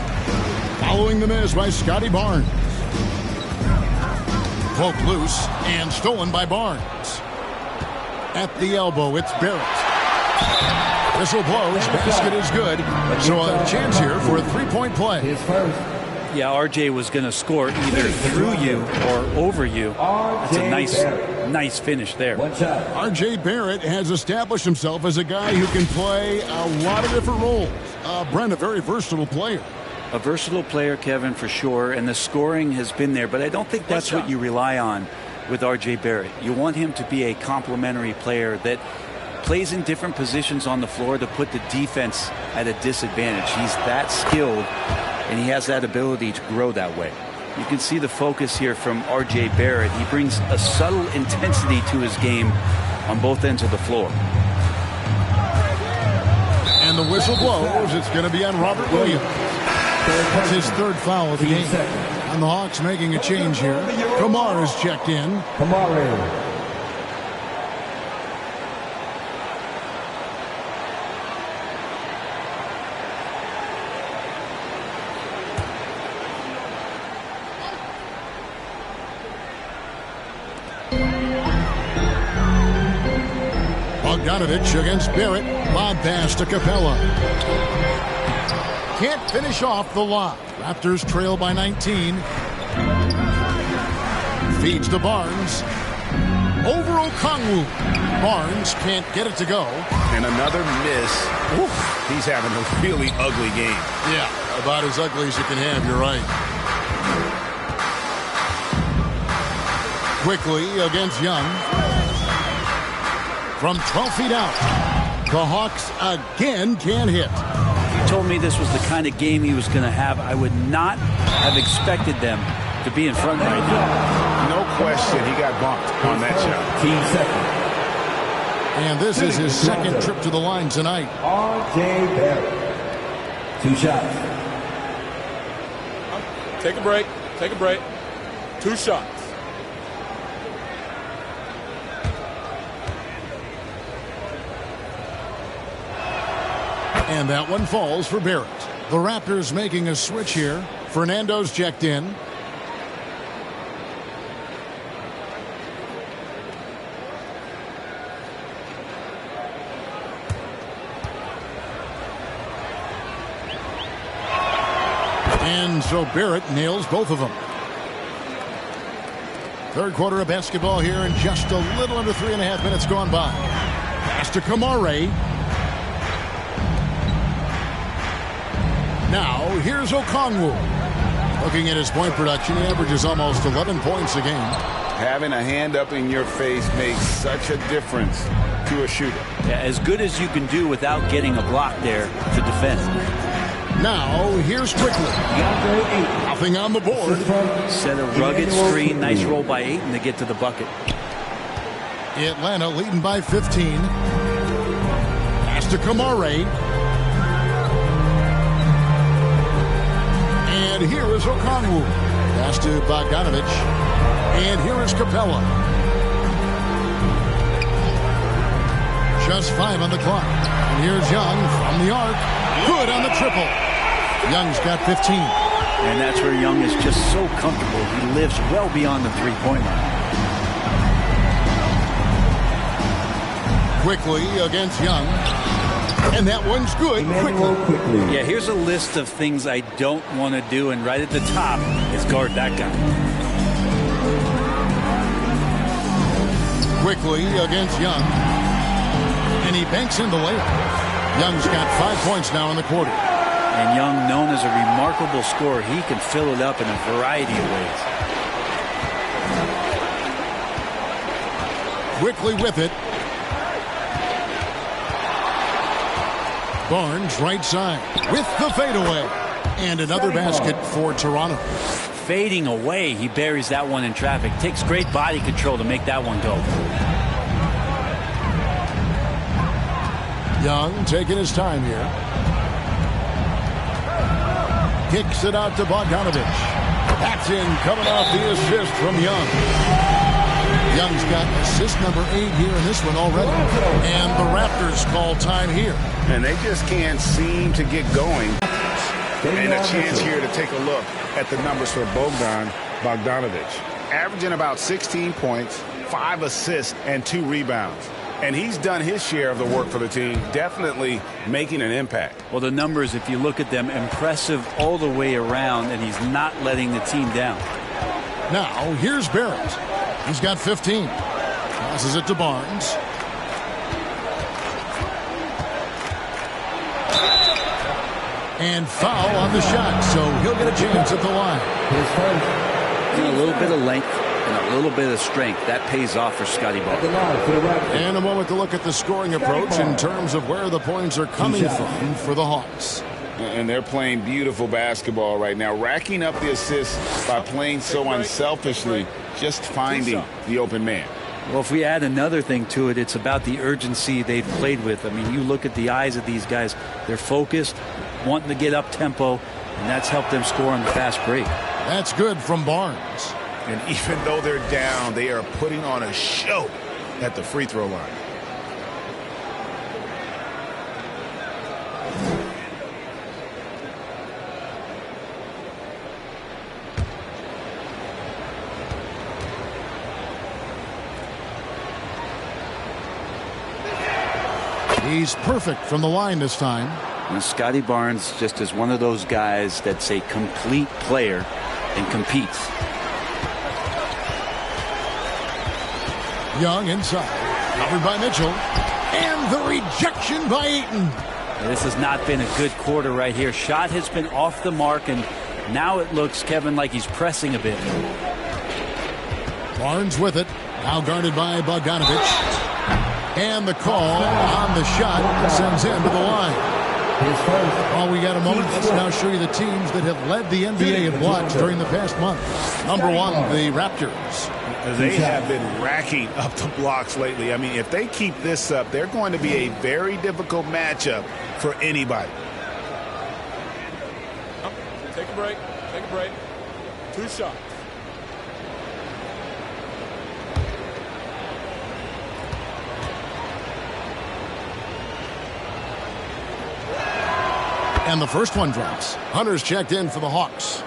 [SPEAKER 2] Following the miss by Scotty Barnes. Poked loose and stolen by Barnes. At the elbow, it's Barrett. Whistle blows. Basket is good. So a chance here for a 3-point play.
[SPEAKER 3] Yeah, RJ was going to score either through you or over you. That's a nice finish there.
[SPEAKER 2] RJ Barrett has established himself as a guy who can play a lot of different roles. Brent, a very versatile player.
[SPEAKER 3] A versatile player, Kevin, for sure, and the scoring has been there, but I don't think that's what you rely on with RJ Barrett. You want him to be a complementary player that plays in different positions on the floor to put the defense at a disadvantage. He's that skilled, and he has that ability to grow that way. You can see the focus here from RJ Barrett. He brings a subtle intensity to his game on both ends of the floor.
[SPEAKER 2] And the whistle blows. It's going to be on Robert Williams. That's his third foul of the game. And the Hawks making a change here. Kamar is checked in. Bogdanovich against Barrett. Lob pass to Capella. Can't finish off the lob. Raptors trail by 19. Feeds to Barnes. Over Okongwu. Barnes can't get it to go.
[SPEAKER 7] And another miss. Oof. He's having a really ugly game.
[SPEAKER 2] Yeah, about as ugly as you can have. You're right. Quickly against Young. From 12 feet out. The Hawks again can't hit.
[SPEAKER 3] Told me this was the kind of game he was going to have. I would not have expected them to be in front right now.
[SPEAKER 7] No question, he got bumped on that shot.
[SPEAKER 2] And this is his second trip to the line tonight.
[SPEAKER 1] RJ Barrett. 2 shots.
[SPEAKER 13] Take a break. Take a break. 2 shots.
[SPEAKER 2] And that one falls for Barrett. The Raptors making a switch here. Fernando's checked in. And so Barrett nails both of them. Third quarter of basketball here, and just a little under 3.5 minutes gone by. Pass to Kamare. Now, here's Okongwu. Looking at his point production, he averages almost 11 points a game.
[SPEAKER 7] Having a hand up in your face makes such a difference to a shooter.
[SPEAKER 3] Yeah, as good as you can do without getting a block there to defend.
[SPEAKER 2] Now, here's Quickly. Nothing on the board.
[SPEAKER 3] Set a rugged screen. Nice roll by Ayton to get to the bucket.
[SPEAKER 2] Atlanta leading by 15. Pass to Kamare. And here is Okongwu. Pass to Bogdanovich. And here is Capella. Just 5 on the clock. And here's Young from the arc. Good on the triple. Young's got 15.
[SPEAKER 3] And that's where Young is just so comfortable. He lives well beyond the three-point line.
[SPEAKER 2] Quickly against Young. And that one's good. Quickly.
[SPEAKER 3] Yeah, here's a list of things I don't want to do, and right at the top is guard that guy.
[SPEAKER 2] Quickly against Young. And he banks in the layup. Young's got 5 points now in the quarter.
[SPEAKER 3] And Young, known as a remarkable scorer, he can fill it up in a variety of ways.
[SPEAKER 2] Quickly with it. Barnes right side with the fadeaway. And another basket for Toronto.
[SPEAKER 3] Fading away, he buries that one in traffic. Takes great body control to make that one go.
[SPEAKER 2] Young taking his time here. Kicks it out to Bogdanovich. That's in, coming off the assist from Young. Young's got assist number 8 here in this one already. And the Raptors call time here.
[SPEAKER 7] And they just can't seem to get going. And a chance here to take a look at the numbers for Bogdanovich. Averaging about 16 points, 5 assists, and 2 rebounds. And he's done his share of the work for the team, definitely making an impact.
[SPEAKER 3] Well, the numbers, if you look at them, impressive all the way around, and he's not letting the team down.
[SPEAKER 2] Now, here's Barrett. He's got 15. Passes it to Barnes. And foul on the shot, so he'll get a chance at the line.
[SPEAKER 3] A little bit of length and a little bit of strength. That pays off for Scotty Barnes.
[SPEAKER 2] And a moment to look at the scoring approach in terms of where the points are coming from for the Hawks.
[SPEAKER 5] And they're playing beautiful basketball right now, racking up the assists by playing so unselfishly, just finding the open man.
[SPEAKER 3] Well, if we add another thing to it, it's about the urgency they've played with. I mean, you look at the eyes of these guys. They're focused, wanting to get up tempo, and that's helped them score on the fast break.
[SPEAKER 2] That's good from Barnes.
[SPEAKER 5] And even though they're down, they are putting on a show at the free throw line.
[SPEAKER 2] He's perfect from the line this time.
[SPEAKER 3] And Scotty Barnes just is one of those guys that's a complete player and competes.
[SPEAKER 2] Young inside. Covered by Mitchell. And the rejection by Ayton.
[SPEAKER 3] This has not been a good quarter right here. Shot has been off the mark, and now it looks, Kevin, like he's pressing a bit.
[SPEAKER 2] Barnes with it. Now guarded by Bogdanovich. And the call on the shot sends him to the line. Well, we got a moment. Let's now show you the teams that have led the NBA in blocks during the past month. Number one, the Raptors.
[SPEAKER 5] They have been racking up the blocks lately. I mean, if they keep this up, they're going to be a very difficult matchup for anybody.
[SPEAKER 13] Take a break. Take a break. 2 shots.
[SPEAKER 2] And the first one drops. Hunter's checked in for the Hawks.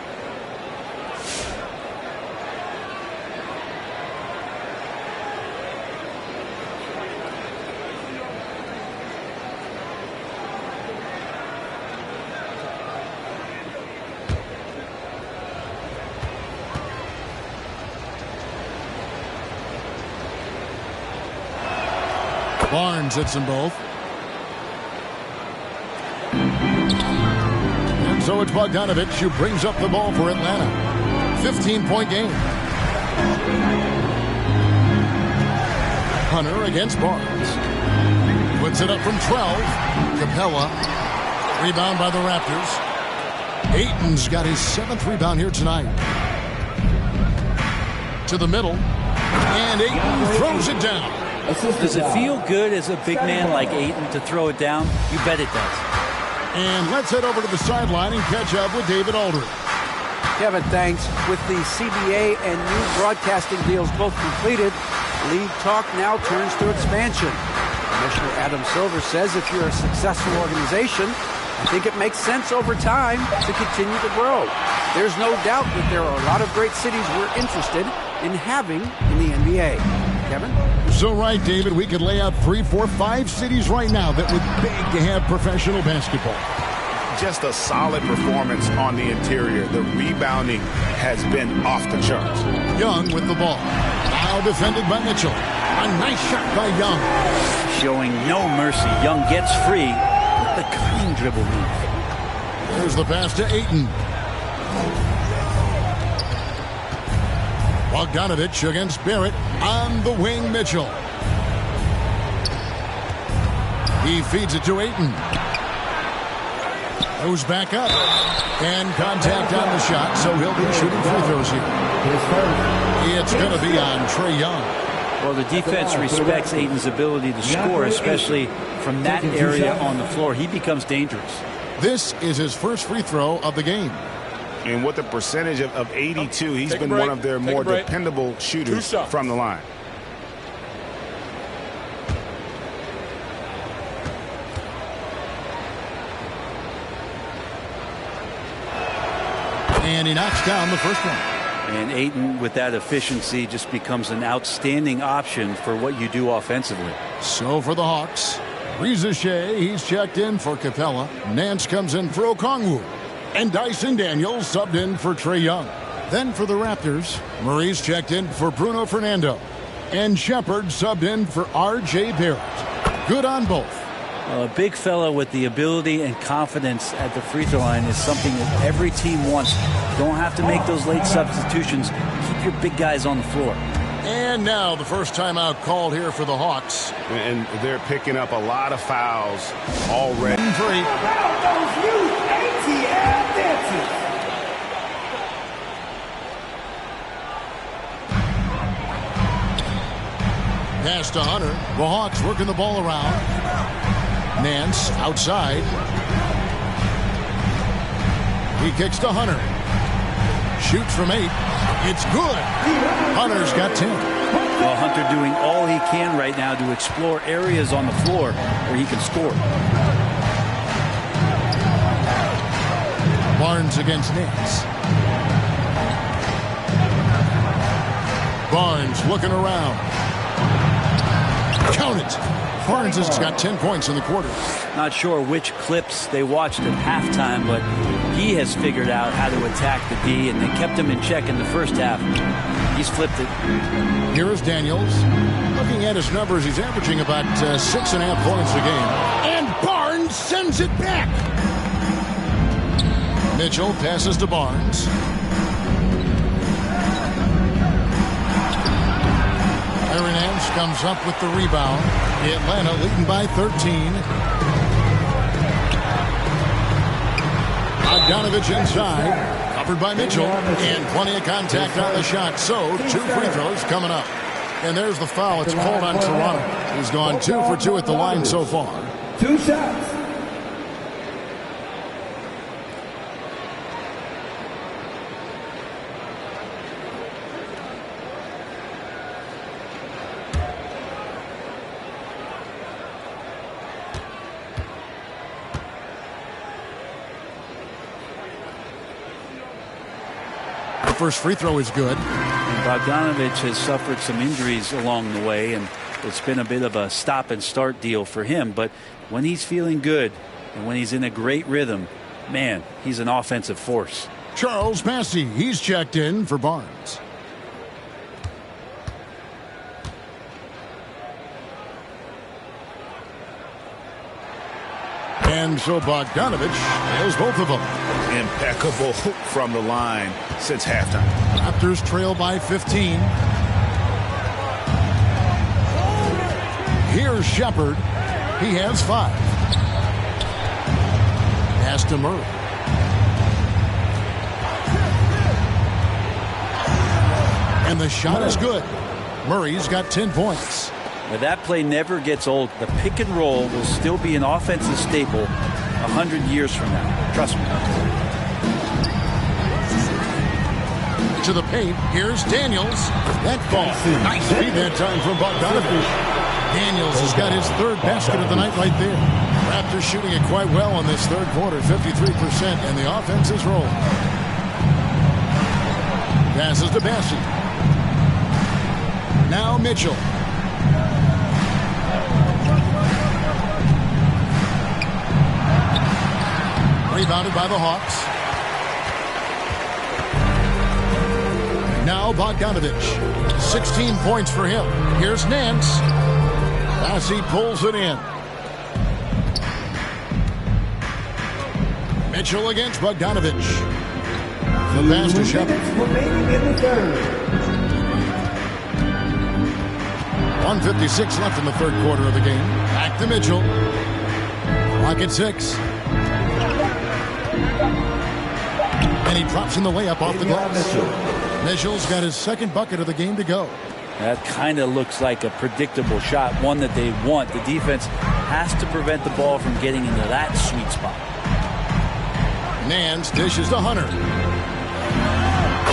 [SPEAKER 2] Barnes hits them both. And so it's Bogdanovich who brings up the ball for Atlanta. 15-point game. Hunter against Barnes. Puts it up from 12. Capella. Rebound by the Raptors. Ayton's got his 7th rebound here tonight. To the middle. And Ayton throws it down.
[SPEAKER 3] Does it feel good as a big man like Ayton to throw it down? You bet it does.
[SPEAKER 2] And let's head over to the sideline and catch up with David Aldridge.
[SPEAKER 6] Kevin, thanks. With the CBA and new broadcasting deals both completed, league talk now turns to expansion. Commissioner Adam Silver says if you're a successful organization, I think it makes sense over time to continue to grow. There's no doubt that there are a lot of great cities we're interested in having in the NBA. Kevin?
[SPEAKER 2] So right, David, we could lay out 3, 4, 5 cities right now that would beg to have professional basketball.
[SPEAKER 5] Just a solid performance on the interior. The rebounding has been off the charts.
[SPEAKER 2] Young with the ball. Now defended by Mitchell. A nice shot by Young.
[SPEAKER 3] Showing no mercy. Young gets free with the clean dribble move.
[SPEAKER 2] There's the pass to Ayton. Bogdanovich against Barrett on the wing. Mitchell. He feeds it to Ayton. Goes back up. And contact on the shot, so he'll be shooting free throws here. It's going to be on Trae Young.
[SPEAKER 3] Well, the defense respects Ayton's ability to score, especially from that area on the floor. He becomes dangerous.
[SPEAKER 2] This is his first free throw of the game.
[SPEAKER 5] And with a percentage of 82, he's been one of their more dependable shooters from the line.
[SPEAKER 2] And he knocks down the first one.
[SPEAKER 3] And Ayton, with that efficiency, just becomes an outstanding option for what you do offensively.
[SPEAKER 2] So for the Hawks, Reza Shea, he's checked in for Capella. Nance comes in for Okongwu. And Dyson Daniels subbed in for Trae Young. Then for the Raptors, Murray's checked in for Bruno Fernando. And Shepard subbed in for R.J. Barrett. Good on both.
[SPEAKER 3] A big fella with the ability and confidence at the free throw line is something that every team wants. You don't have to make those late substitutions. Keep your big guys on the floor.
[SPEAKER 2] And now the first timeout called here for the Hawks.
[SPEAKER 4] And they're picking up a lot of fouls already.
[SPEAKER 1] About those youth ATL dances.
[SPEAKER 2] Pass to Hunter. The Hawks working the ball around. Nance outside. He kicks to Hunter. Shoots from 8. It's good. Hunter's got 10.
[SPEAKER 3] Well, Hunter doing all he can right now to explore areas on the floor where he can score.
[SPEAKER 2] Barnes against Nance. Barnes looking around. Count it. Barnes has got 10 points in the quarter.
[SPEAKER 3] Not sure which clips they watched at halftime, but he has figured out how to attack the D, and they kept him in check in the first half. He's flipped it.
[SPEAKER 2] Here is Daniels. Looking at his numbers, he's averaging about 6.5 points a game. And Barnes sends it back. Mitchell passes to Barnes. Aaron Nance comes up with the rebound. Atlanta leading by 13. Bogdanovich inside. Covered by Mitchell. And plenty of contact on the shot. So 2 free throws coming up. And there's the foul. It's called on Toronto. He's gone 2 for 2 at the line so far.
[SPEAKER 1] 2 shots.
[SPEAKER 2] First free throw is good.
[SPEAKER 3] And Bogdanovich has suffered some injuries along the way, and it's been a bit of a stop and start deal for him. But when he's feeling good and when he's in a great rhythm, man, he's an offensive force.
[SPEAKER 2] Charles Massey, he's checked in for Barnes. And so Bogdanovich has both of them.
[SPEAKER 5] Impeccable from the line since halftime.
[SPEAKER 2] Raptors trail by 15. Here's Shepard. He has 5. Pass to Murray. And the shot is good. Murray's got 10 points.
[SPEAKER 3] Now that play never gets old. The pick and roll will still be an offensive staple 100 years from now. Trust me.
[SPEAKER 2] To the paint. Here's Daniels. That ball. Nice feed that time from Bogdanovich. Daniels has got his 3rd basket of the night right there. Raptors shooting it quite well in this 3rd quarter. 53%. And the offense is rolling. Passes to Bassey. Now Mitchell. Rebounded by the Hawks. Now Bogdanovich. 16 points for him. Here's Nance. Bassey pulls it in. Mitchell against Bogdanovich. The pass to Shepard. 1:56 left in the 3rd quarter of the game. Back to Mitchell. Clock at 6. And he drops in the layup off the glass. Mitchell's got his 2nd bucket of the game to go.
[SPEAKER 3] That kind of looks like a predictable shot, one that they want. The defense has to prevent the ball from getting into that sweet spot.
[SPEAKER 2] Nance dishes to Hunter.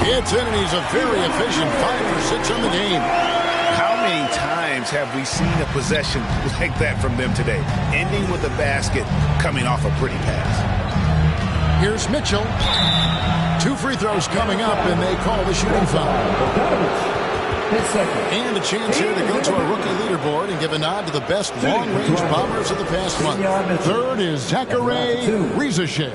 [SPEAKER 2] It's in, and he's a very efficient 5 for 6 on the game.
[SPEAKER 5] How many times have we seen a possession like that from them today? Ending with a basket, coming off a pretty pass.
[SPEAKER 2] Here's Mitchell. 2 free throws coming up, and they call the shooting foul. And a chance here to go to a rookie leaderboard and give a nod to the best long-range bombers of the past month. Third is Zachary Rizashe.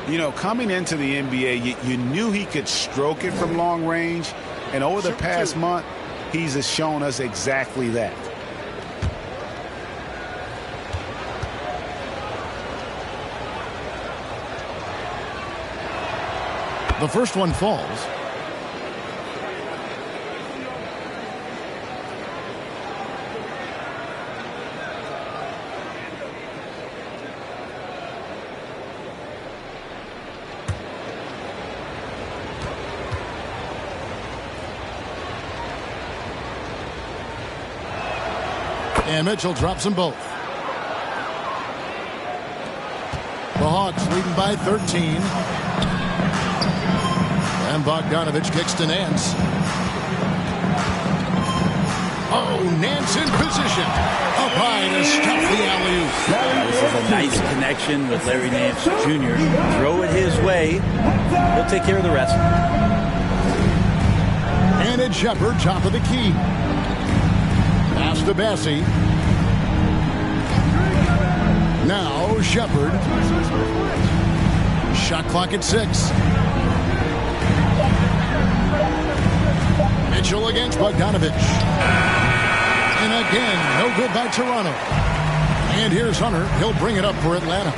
[SPEAKER 7] You know, coming into the NBA, you knew he could stroke it from long range, and over the past month, he's shown us exactly that.
[SPEAKER 2] The first one falls. And Mitchell drops them both. The Hawks leading by 13. And Bogdanovich kicks to Nance. Oh, Nance in position. Up high to stop the alley-oop.
[SPEAKER 3] This is a nice connection with Larry Nance Jr. Throw it his way. He'll take care of the rest.
[SPEAKER 2] And it's Shepard, top of the key. Pass to Bassie. Now Shepard. Shot clock at 6. Mitchell against Bogdanovich. And again, no good by Toronto. And here's Hunter. He'll bring it up for Atlanta.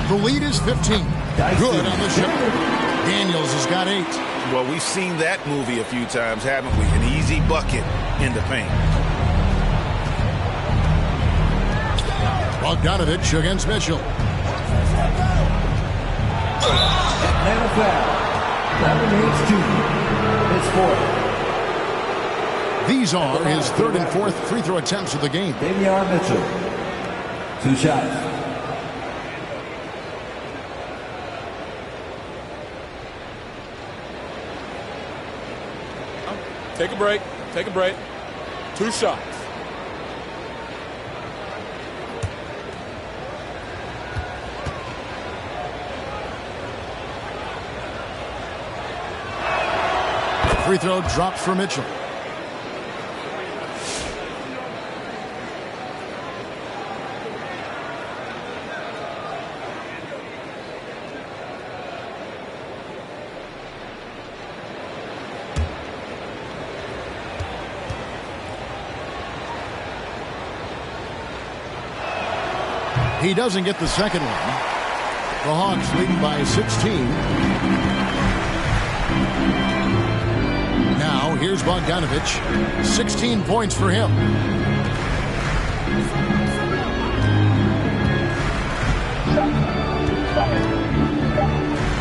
[SPEAKER 2] The lead is 15. Good on the shot. Daniels has got 8.
[SPEAKER 5] Well, we've seen that movie a few times, haven't we? An easy bucket in the paint.
[SPEAKER 2] Bogdanovich against Mitchell.
[SPEAKER 1] Atlanta foul. Larry Nance Jr. His 4th.
[SPEAKER 2] These are his 3rd and 4th free throw attempts of the game.
[SPEAKER 1] Davion Mitchell. 2 shots.
[SPEAKER 13] Take a break. Take a break. 2 shots.
[SPEAKER 2] Free throw dropped for Mitchell. He doesn't get the second one. The Hawks leading by 16. Now here's Bogdanovich. 16 points for him.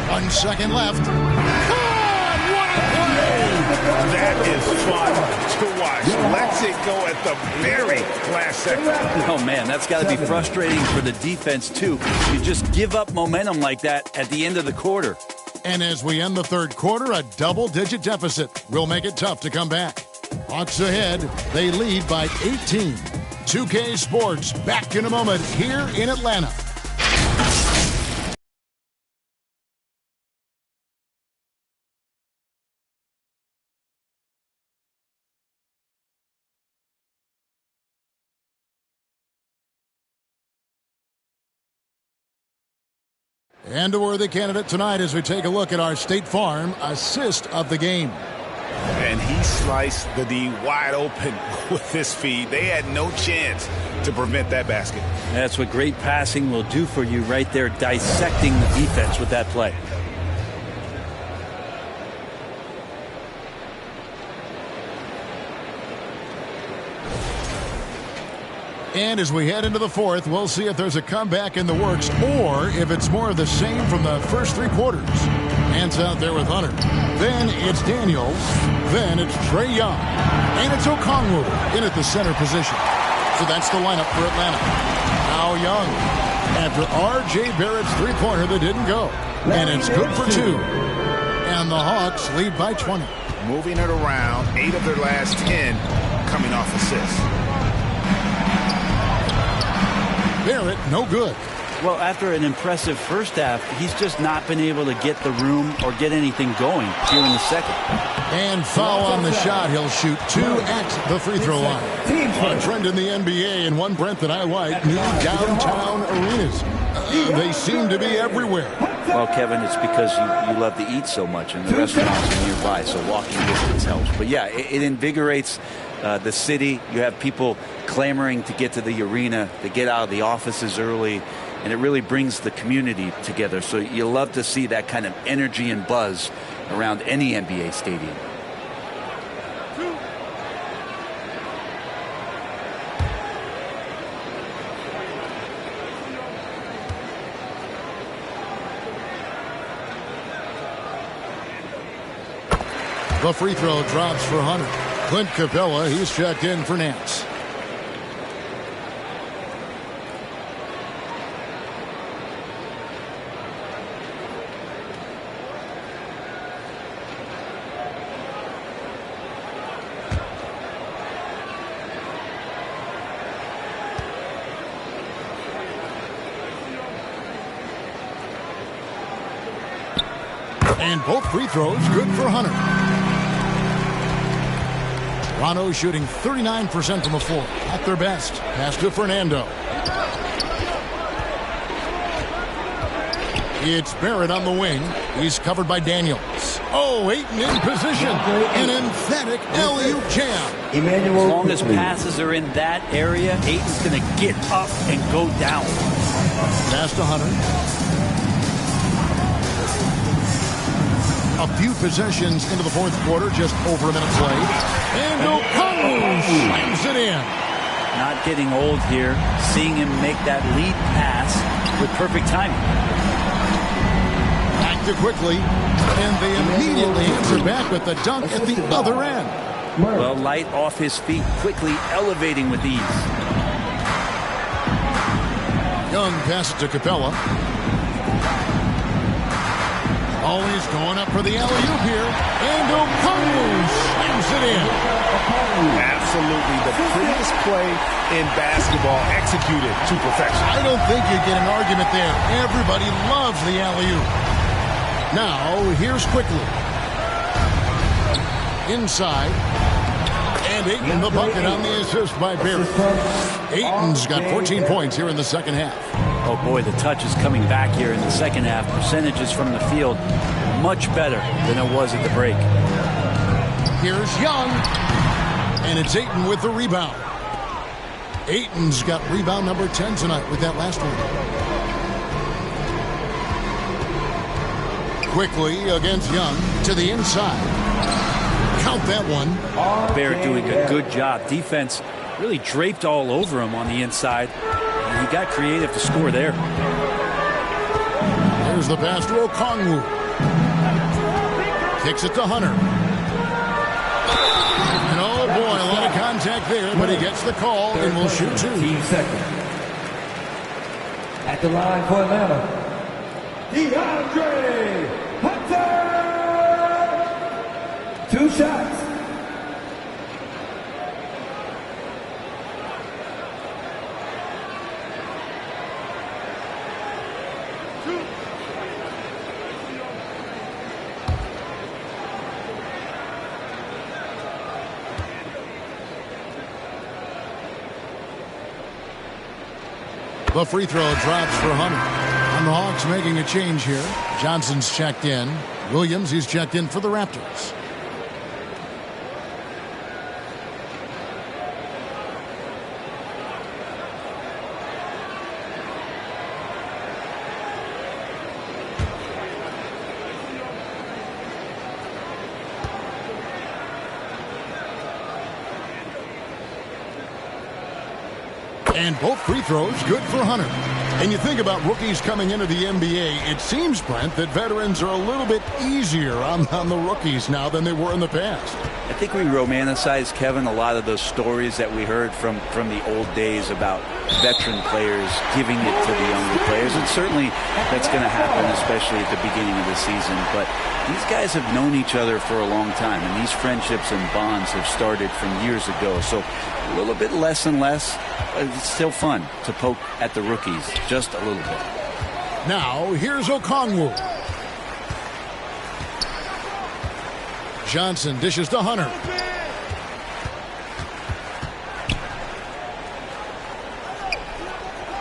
[SPEAKER 2] 1 second left.
[SPEAKER 7] That is fun to watch. Lets it go at the very last second.
[SPEAKER 3] Oh, man, that's got to be frustrating for the defense, too. You just give up momentum like that at the end of the quarter.
[SPEAKER 2] And as we end the 3rd quarter, a double-digit deficit will make it tough to come back. Hawks ahead. They lead by 18. 2K Sports back in a moment here in Atlanta. And a worthy candidate tonight as we take a look at our State Farm assist of the game.
[SPEAKER 7] And he sliced the D wide open with his feed. They had no chance to prevent that basket.
[SPEAKER 3] That's what great passing will do for you right there, dissecting the defense with that play.
[SPEAKER 2] And as we head into the 4th, we'll see if there's a comeback in the works or if it's more of the same from the first 3 quarters. Hands out there with Hunter. Then it's Daniels. Then it's Trae Young. And it's Okongwu in at the center position. So that's the lineup for Atlanta. Now Young after R.J. Barrett's 3-pointer that didn't go. And it's good for 2. And the Hawks lead by 20.
[SPEAKER 7] Moving it around, 8 of their last 10 coming off assists.
[SPEAKER 2] Barrett, no good.
[SPEAKER 3] Well, after an impressive first half, he's just not been able to get the room or get anything going here in the second.
[SPEAKER 2] And foul on the shot. He'll shoot 2 at the free throw line. A trend in the NBA, and one, Brent, that I like, new downtown arenas. They seem to be everywhere.
[SPEAKER 3] Well, Kevin, it's because you love to eat so much, and the restaurants are nearby, so walking distance helps. But, yeah, it invigorates the city. You have people clamoring to get to the arena, to get out of the offices early, and it really brings the community together. So you love to see that kind of energy and buzz around any NBA stadium.
[SPEAKER 2] The free throw drops for Hunter. Clint Capella, he's checked in for Nance. And both free throws good for Hunter. Toronto shooting 39% from the floor at their best. Pass to Fernando. It's Barrett on the wing. He's covered by Daniels. Oh, Ayton in position. An emphatic alley-oop jam.
[SPEAKER 3] As long as passes are in that area, Ayton's going to get up and go down.
[SPEAKER 2] Pass to Hunter. A few possessions into the fourth quarter, just over a minute played. And Okongwu slams it in.
[SPEAKER 3] Not getting old here. Seeing him make that lead pass with perfect timing.
[SPEAKER 2] Back to quickly. And they immediately answer back with the dunk at the other end.
[SPEAKER 3] Well, light off his feet, quickly elevating with ease.
[SPEAKER 2] Young passes to Capella. Always going up for the alley-oop here. And Okongwu slams it in.
[SPEAKER 4] Absolutely the prettiest play in basketball, executed to perfection.
[SPEAKER 2] I don't think you get an argument there. Everybody loves the alley-oop. Now, here's quickly. Inside. And Ayton the bucket on the assist by Barrett. Ayton's got 14 points here in the second half.
[SPEAKER 3] Oh, boy, the touch is coming back here in the second half. Percentages from the field much better than it was at the break.
[SPEAKER 2] Here's Young. And it's Ayton with the rebound. Ayton's got rebound number 10 tonight with that last one. Quickly against Young to the inside. Count that one.
[SPEAKER 3] Barrett doing a good job. Defense really draped all over him on the inside. And he got creative to score there.
[SPEAKER 2] Here's the pass to Okongwu. Kicks it to Hunter. And oh boy, a lot of contact there, but he gets the call and will shoot 2.
[SPEAKER 1] 15 seconds. At the line for Atlanta, DeAndre Hunter. 2 shots.
[SPEAKER 2] The free throw drops for Hunter. And the Hawks making a change here. Johnson's checked in. Williams, he's checked in for the Raptors. And both free throws good for Hunter. And you think about rookies coming into the NBA, it seems, Brent, that veterans are a little bit easier on the rookies now than they were in the past.
[SPEAKER 3] I think we romanticize, Kevin, a lot of those stories that we heard from the old days about veteran players giving it to the younger players. And certainly that's going to happen, especially at the beginning of the season. But these guys have known each other for a long time, and these friendships and bonds have started from years ago. So a little bit less and less, but it's still fun to poke at the rookies just a little bit.
[SPEAKER 2] Now, here's Okongwu. Johnson dishes to Hunter.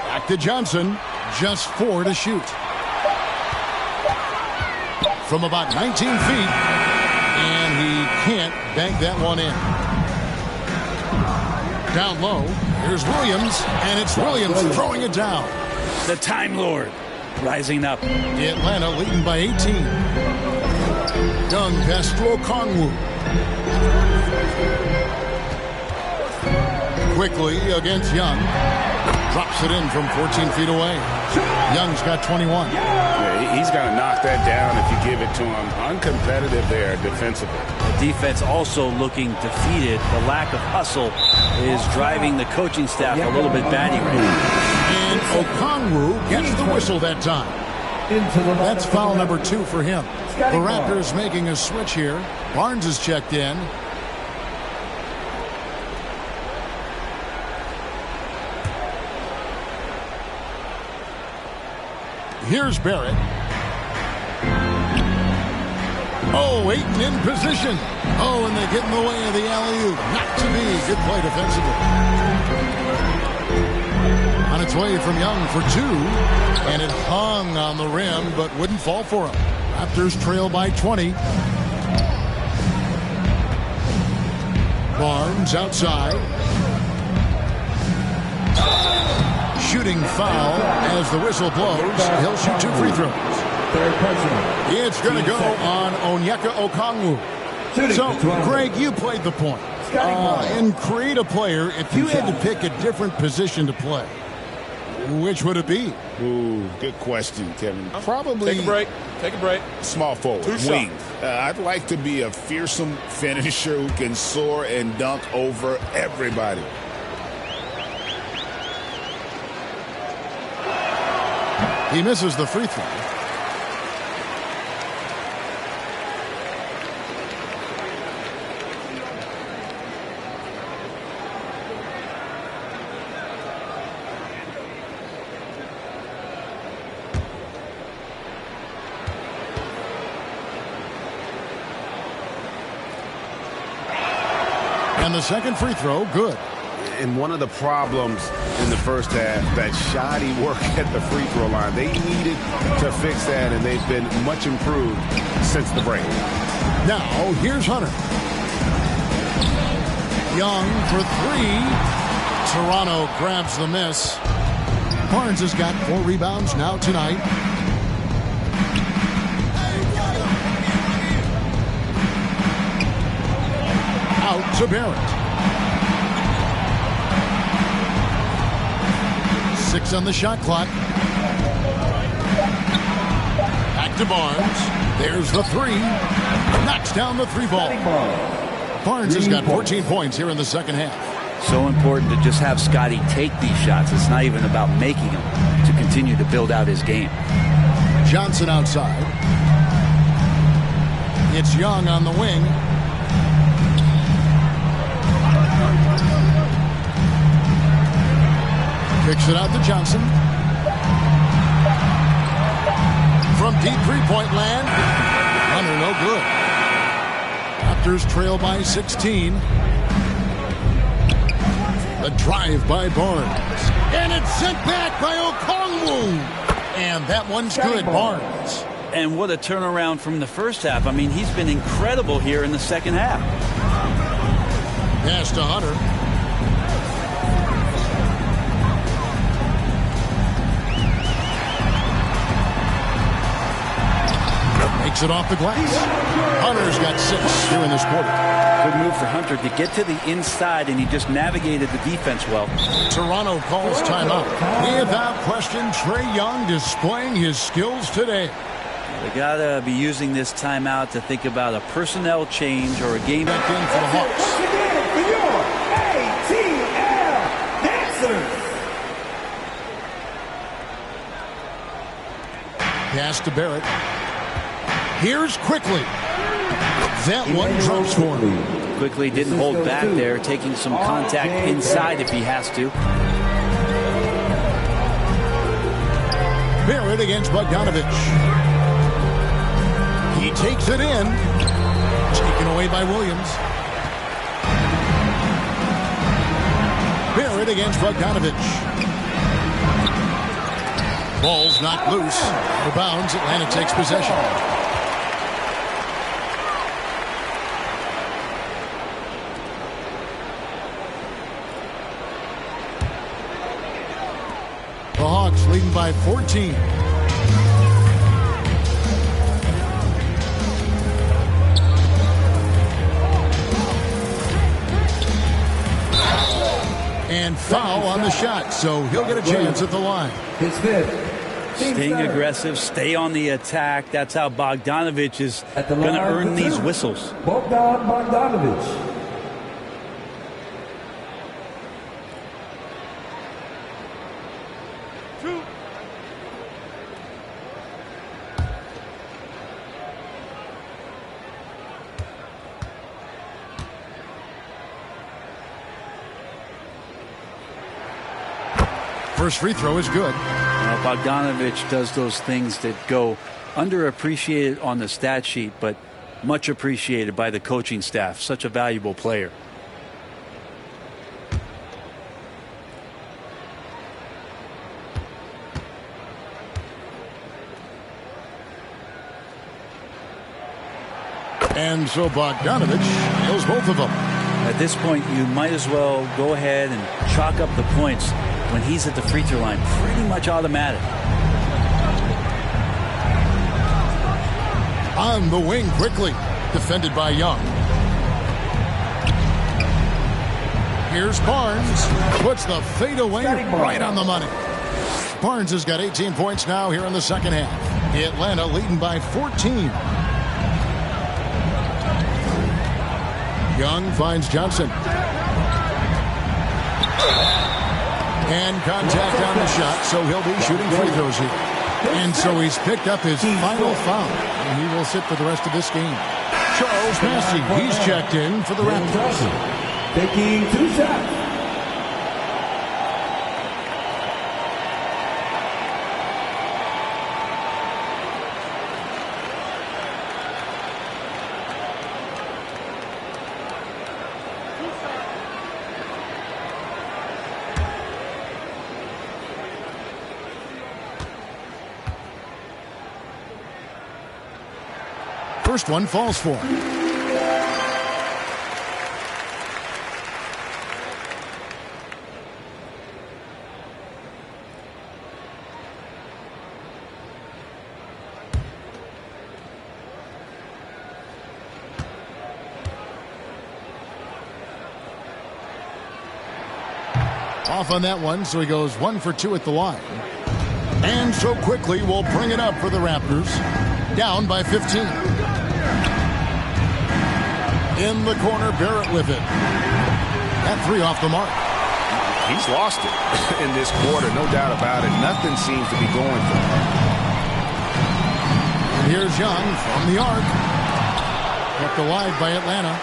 [SPEAKER 2] Back to Johnson. Just 4 to shoot. From about 19 feet. And he can't bank that one in. Down low. Here's Williams. And it's Williams throwing it down.
[SPEAKER 3] The Time Lord rising up.
[SPEAKER 2] Atlanta leading by 18. Young pass to Okongwu. Quickly against Young. Drops it in from 14 feet away. Young's got 21.
[SPEAKER 7] Yeah, he's going to knock that down if you give it to him. Uncompetitive there defensively.
[SPEAKER 3] The defense also looking defeated. The lack of hustle is driving the coaching staff a little bit batty right now.
[SPEAKER 2] And Okongwu gets the whistle that time. That's foul number 2 for him. The Raptors making a switch here. Barnes is checked in. Here's Barrett. Oh, Ayton in position. Oh, and they get in the way of the alley-oop. Not to be. Good play defensively. On its way from Young for 2. And it hung on the rim, but wouldn't fall for him. Raptors trail by 20. Barnes outside. Shooting foul as the whistle blows. He'll shoot 2 free throws. It's going to go on Onyeka Okongwu. So, Greg, you played the point. In create a player, if you had to pick a different position to play, which would it be?
[SPEAKER 5] Ooh, good question, Kevin. Probably.
[SPEAKER 13] Take a break. Take a break.
[SPEAKER 5] Small forward. Wing. I'd like to be a fearsome finisher who can soar and dunk over everybody.
[SPEAKER 2] He misses the free throw. And the second free throw, good.
[SPEAKER 4] And one of the problems in the first half, that shoddy work at the free throw line. They needed to fix that, and they've been much improved since the break.
[SPEAKER 2] Now, here's Hunter. Young for 3. Toronto grabs the miss. Barnes has got 4 rebounds now tonight. Out to Barrett. 6 on the shot clock. Back to Barnes. There's the 3. Knocks down the 3 ball. Barnes has got 14 points here in the second half.
[SPEAKER 3] So important to just have Scotty take these shots. It's not even about making them, to continue to build out his game.
[SPEAKER 2] Johnson outside. It's Young on the wing. Kicks it out to Johnson. From deep three-point land. Hunter, no good. Raptors trail by 16. The drive by Barnes. And it's sent back by Okongwu. And that one's good, Barnes.
[SPEAKER 3] And what a turnaround from the first half. I mean, he's been incredible here in the second half.
[SPEAKER 2] Pass to Hunter. Makes it off the glass. Hunter's got 6 here in this quarter.
[SPEAKER 3] Good move for Hunter to get to the inside, and he just navigated the defense well.
[SPEAKER 2] Toronto calls timeout. Without question, Trae Young displaying his skills today.
[SPEAKER 3] They got to be using this timeout to think about a personnel change or a game
[SPEAKER 2] back in for the Hawks. Pass to Barrett. Here's Quickly. That one drops for him.
[SPEAKER 3] Quickly didn't hold back there, taking some contact inside if he has to.
[SPEAKER 2] Barrett against Bogdanovich. He takes it in. Taken away by Williams. Barrett against Bogdanovich. Ball's knocked loose. Out of bounds. Atlanta takes possession. The Hawks leading by 14. And foul on the shot, so he'll get a chance at the line.
[SPEAKER 1] His fifth.
[SPEAKER 3] Staying aggressive, stay on the attack. That's how Bogdanovich is going to earn these whistles.
[SPEAKER 1] Bogdanovich.
[SPEAKER 2] First free throw is good.
[SPEAKER 3] Bogdanovich does those things that go underappreciated on the stat sheet, but much appreciated by the coaching staff. Such a valuable player.
[SPEAKER 2] And so Bogdanovich nails both of them.
[SPEAKER 3] At this point, you might as well go ahead and chalk up the points when he's at the free throw line. Pretty much automatic.
[SPEAKER 2] On the wing quickly. Defended by Young. Here's Barnes. Puts the fadeaway right on the money. Barnes has got 18 points now here in the second half. Atlanta leading by 14. Young finds Johnson. And contact on the shot, so he'll be shooting free throws here. And so he's picked up his final foul, and he will sit for the rest of this game. Charles Massey, he's checked in for the Raptors.
[SPEAKER 1] Taking 2 shots.
[SPEAKER 2] First one falls for him. Off on that one, so he goes 1 for 2 at the line. And so quickly we'll bring it up for the Raptors. Down by 15. In the corner, Barrett with it. That 3 off the mark.
[SPEAKER 7] He's lost it in this quarter, no doubt about it. Nothing seems to be going for him.
[SPEAKER 2] And here's Young from the arc. Kept alive by Atlanta.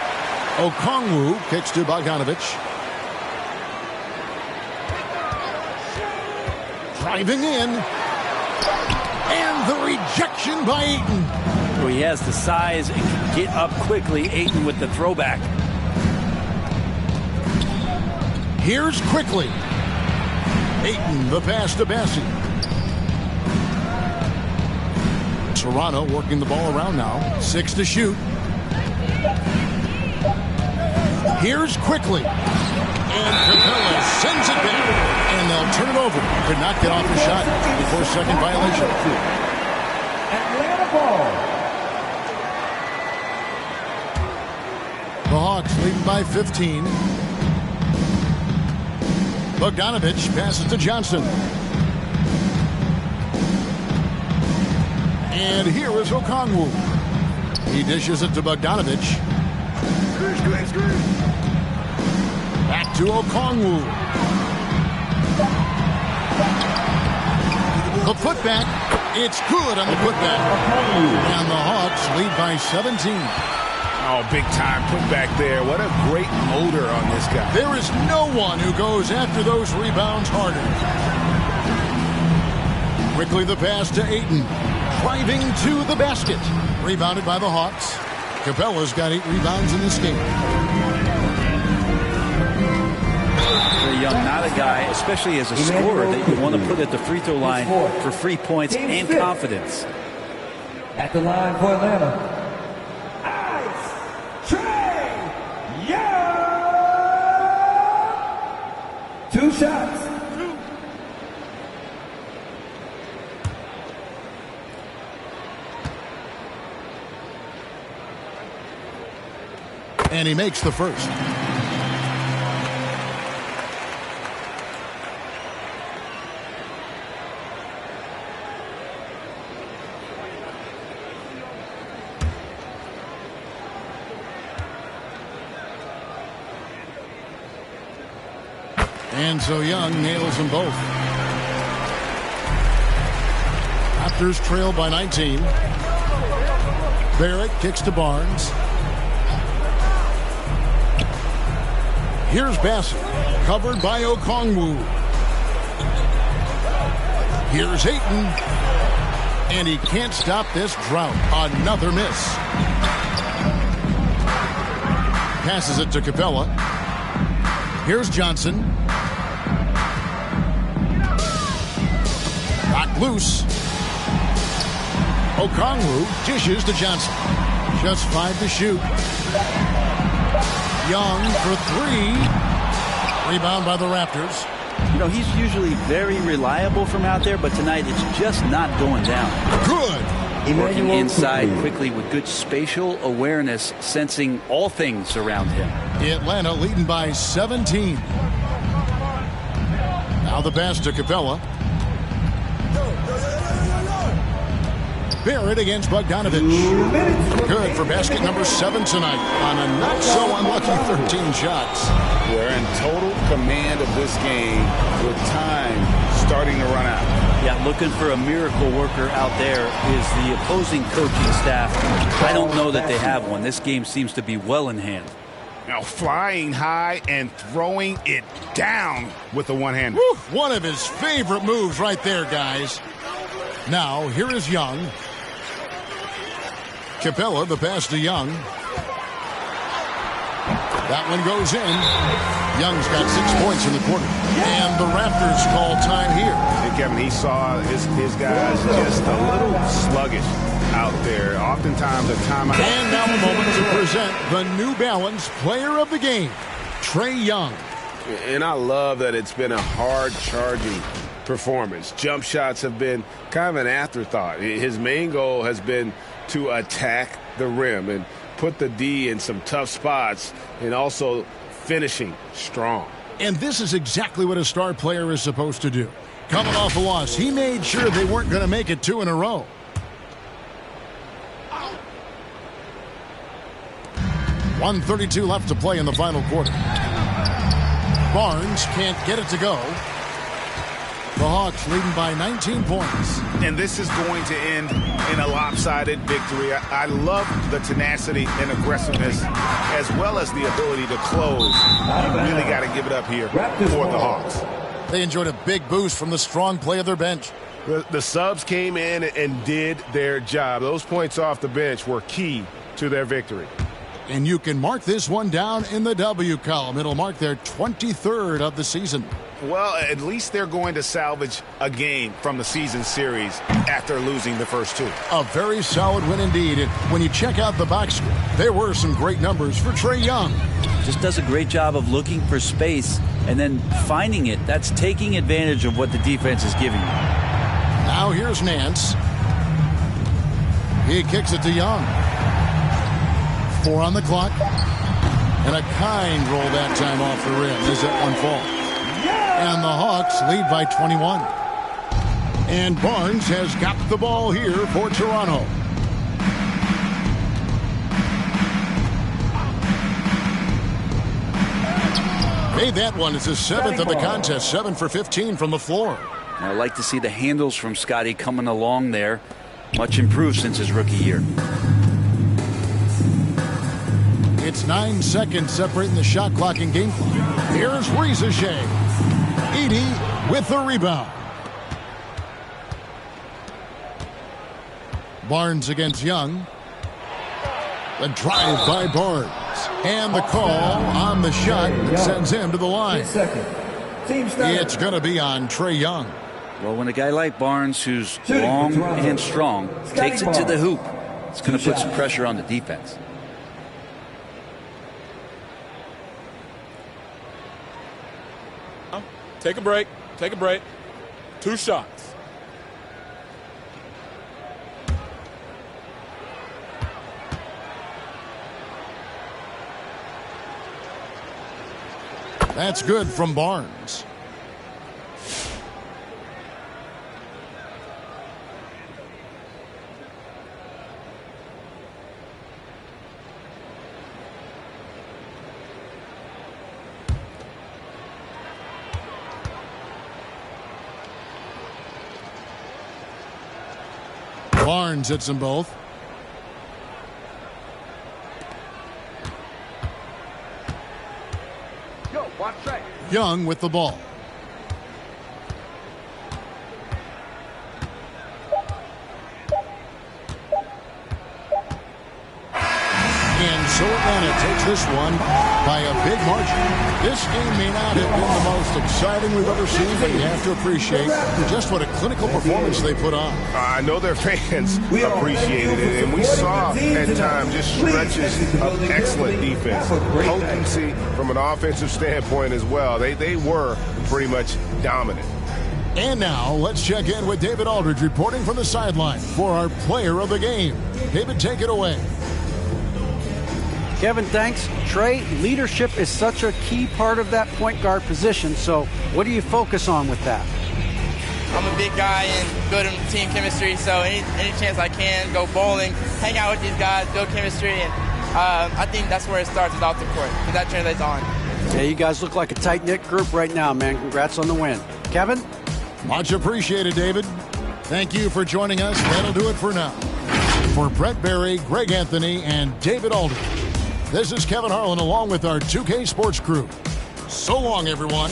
[SPEAKER 2] Okongwu kicks to Bogdanovich. Driving in. And the rejection by Ayton.
[SPEAKER 3] So he has the size and can get up quickly. Ayton with the throwback.
[SPEAKER 2] Here's quickly. Ayton, the pass to Bassey. Toronto working the ball around now. 6 to shoot. Here's quickly. And Capella sends it back. And they'll turn it over. Could not get off the shot before second violation.
[SPEAKER 1] Atlanta ball.
[SPEAKER 2] The Hawks leading by 15. Bogdanovich passes to Johnson. And here is Okongwu. He dishes it to Bogdanovich. Back to Okongwu. The putback. It's good on the putback. And the Hawks lead by 17.
[SPEAKER 7] Oh, big time putback there. What a great motor on this guy.
[SPEAKER 2] There is no one who goes after those rebounds harder. Quickly the pass to Ayton. Driving to the basket. Rebounded by the Hawks. Capella's got 8 rebounds in this game.
[SPEAKER 3] Trae Young, not a guy, especially as a scorer, that you want to put at the free throw line for free points and confidence.
[SPEAKER 1] At the line for Atlanta, Trae Young. 2 shots.
[SPEAKER 2] And he makes the first. And so Young nails them both. Raptors trail by 19. Barrett kicks to Barnes. Here's Bassett, covered by Okongwu. Here's Ayton, and he can't stop this drought. Another miss. Passes it to Capella. Here's Johnson. Knocked loose. Okongwu dishes to Johnson. Just 5 to shoot. Young for 3. Rebound by the Raptors.
[SPEAKER 3] You know, he's usually very reliable from out there, but tonight it's just not going down.
[SPEAKER 2] Good.
[SPEAKER 3] Working inside quickly with good spatial awareness, sensing all things around him.
[SPEAKER 2] Atlanta leading by 17. Now the pass to Capella. Barrett against Bogdanovich. Good for basket number 7 tonight on a not-so-unlucky 13 shots.
[SPEAKER 7] They're in total command of this game with time starting to run out.
[SPEAKER 3] Yeah, looking for a miracle worker out there is the opposing coaching staff. I don't know that they have one. This game seems to be well in hand.
[SPEAKER 7] Now flying high and throwing it down with the one-hander.
[SPEAKER 2] One of his favorite moves right there, guys. Now, here is Young. Capella, the pass to Young. That one goes in. Young's got 6 points in the quarter. And the Raptors call time here.
[SPEAKER 4] And Kevin, he saw his guys just a little sluggish out there. Oftentimes a timeout.
[SPEAKER 2] And now a moment to present the New Balance player of the game, Trae Young.
[SPEAKER 4] And I love that it's been a hard-charging performance. Jump shots have been kind of an afterthought. His main goal has been to attack the rim and put the D in some tough spots and also finishing strong.
[SPEAKER 2] And this is exactly what a star player is supposed to do. Coming off a loss, he made sure they weren't going to make it 2 in a row. .132 left to play in the final quarter. Barnes can't get it to go. The Hawks leading by 19 points.
[SPEAKER 7] And this is going to end in a lopsided victory. I love the tenacity and aggressiveness as well as the ability to close. You really got to give it up here for the Hawks.
[SPEAKER 2] They enjoyed a big boost from the strong play of their bench.
[SPEAKER 4] The subs came in and did their job. Those points off the bench were key to their victory.
[SPEAKER 2] And you can mark this one down in the W column. It'll mark their 23rd of the season.
[SPEAKER 7] Well, at least they're going to salvage a game from the season series after losing the first 2.
[SPEAKER 2] A very solid win indeed. And when you check out the box score, there were some great numbers for Trae Young.
[SPEAKER 3] Just does a great job of looking for space and then finding it. That's taking advantage of what the defense is giving you.
[SPEAKER 2] Now here's Nance. He kicks it to Young. 4 on the clock. And a kind roll that time off the rim as that one falls. And the Hawks lead by 21. And Barnes has got the ball here for Toronto. Made that one. It's his 7th of the contest. 7 for 15 from the floor.
[SPEAKER 3] I like to see the handles from Scotty coming along there. Much improved since his rookie year.
[SPEAKER 2] It's 9 seconds separating the shot clock and game clock. Here's Riza Shea. Edey with the rebound. Barnes against Young. The drive by Barnes. And the call on the shot that sends him to the line. It's going to be on Trae Young.
[SPEAKER 3] Well, when a guy like Barnes, who's long and strong, takes it to the hoop, it's going to put some pressure on the defense.
[SPEAKER 13] Take a break. Take a break. 2 shots.
[SPEAKER 2] That's good from Barnes. Barnes hits them both. Young with the ball. And so Atlanta takes this one by a big margin. This game may not have been the most exciting we've ever seen, but you have to appreciate just what a clinical performance they put on.
[SPEAKER 4] I know their fans appreciated it, and we saw at times just stretches of excellent defense. Potency from an offensive standpoint as well. They were pretty much dominant.
[SPEAKER 2] And now let's check in with David Aldridge reporting from the sideline for our player of the game. David, take it away.
[SPEAKER 6] Kevin, thanks. Trae, leadership is such a key part of that point guard position. So what do you focus on with that?
[SPEAKER 8] I'm a big guy and building team chemistry, so any chance I can, go bowling, hang out with these guys, build chemistry, and I think that's where it starts is off the court, because that translates on.
[SPEAKER 6] Yeah, you guys look like a tight-knit group right now, man. Congrats on the win. Kevin?
[SPEAKER 2] Much appreciated, David. Thank you for joining us. That'll do it for now. For Brett Berry, Greg Anthony, and David Aldridge, this is Kevin Harlan along with our 2K Sports crew. So long, everyone.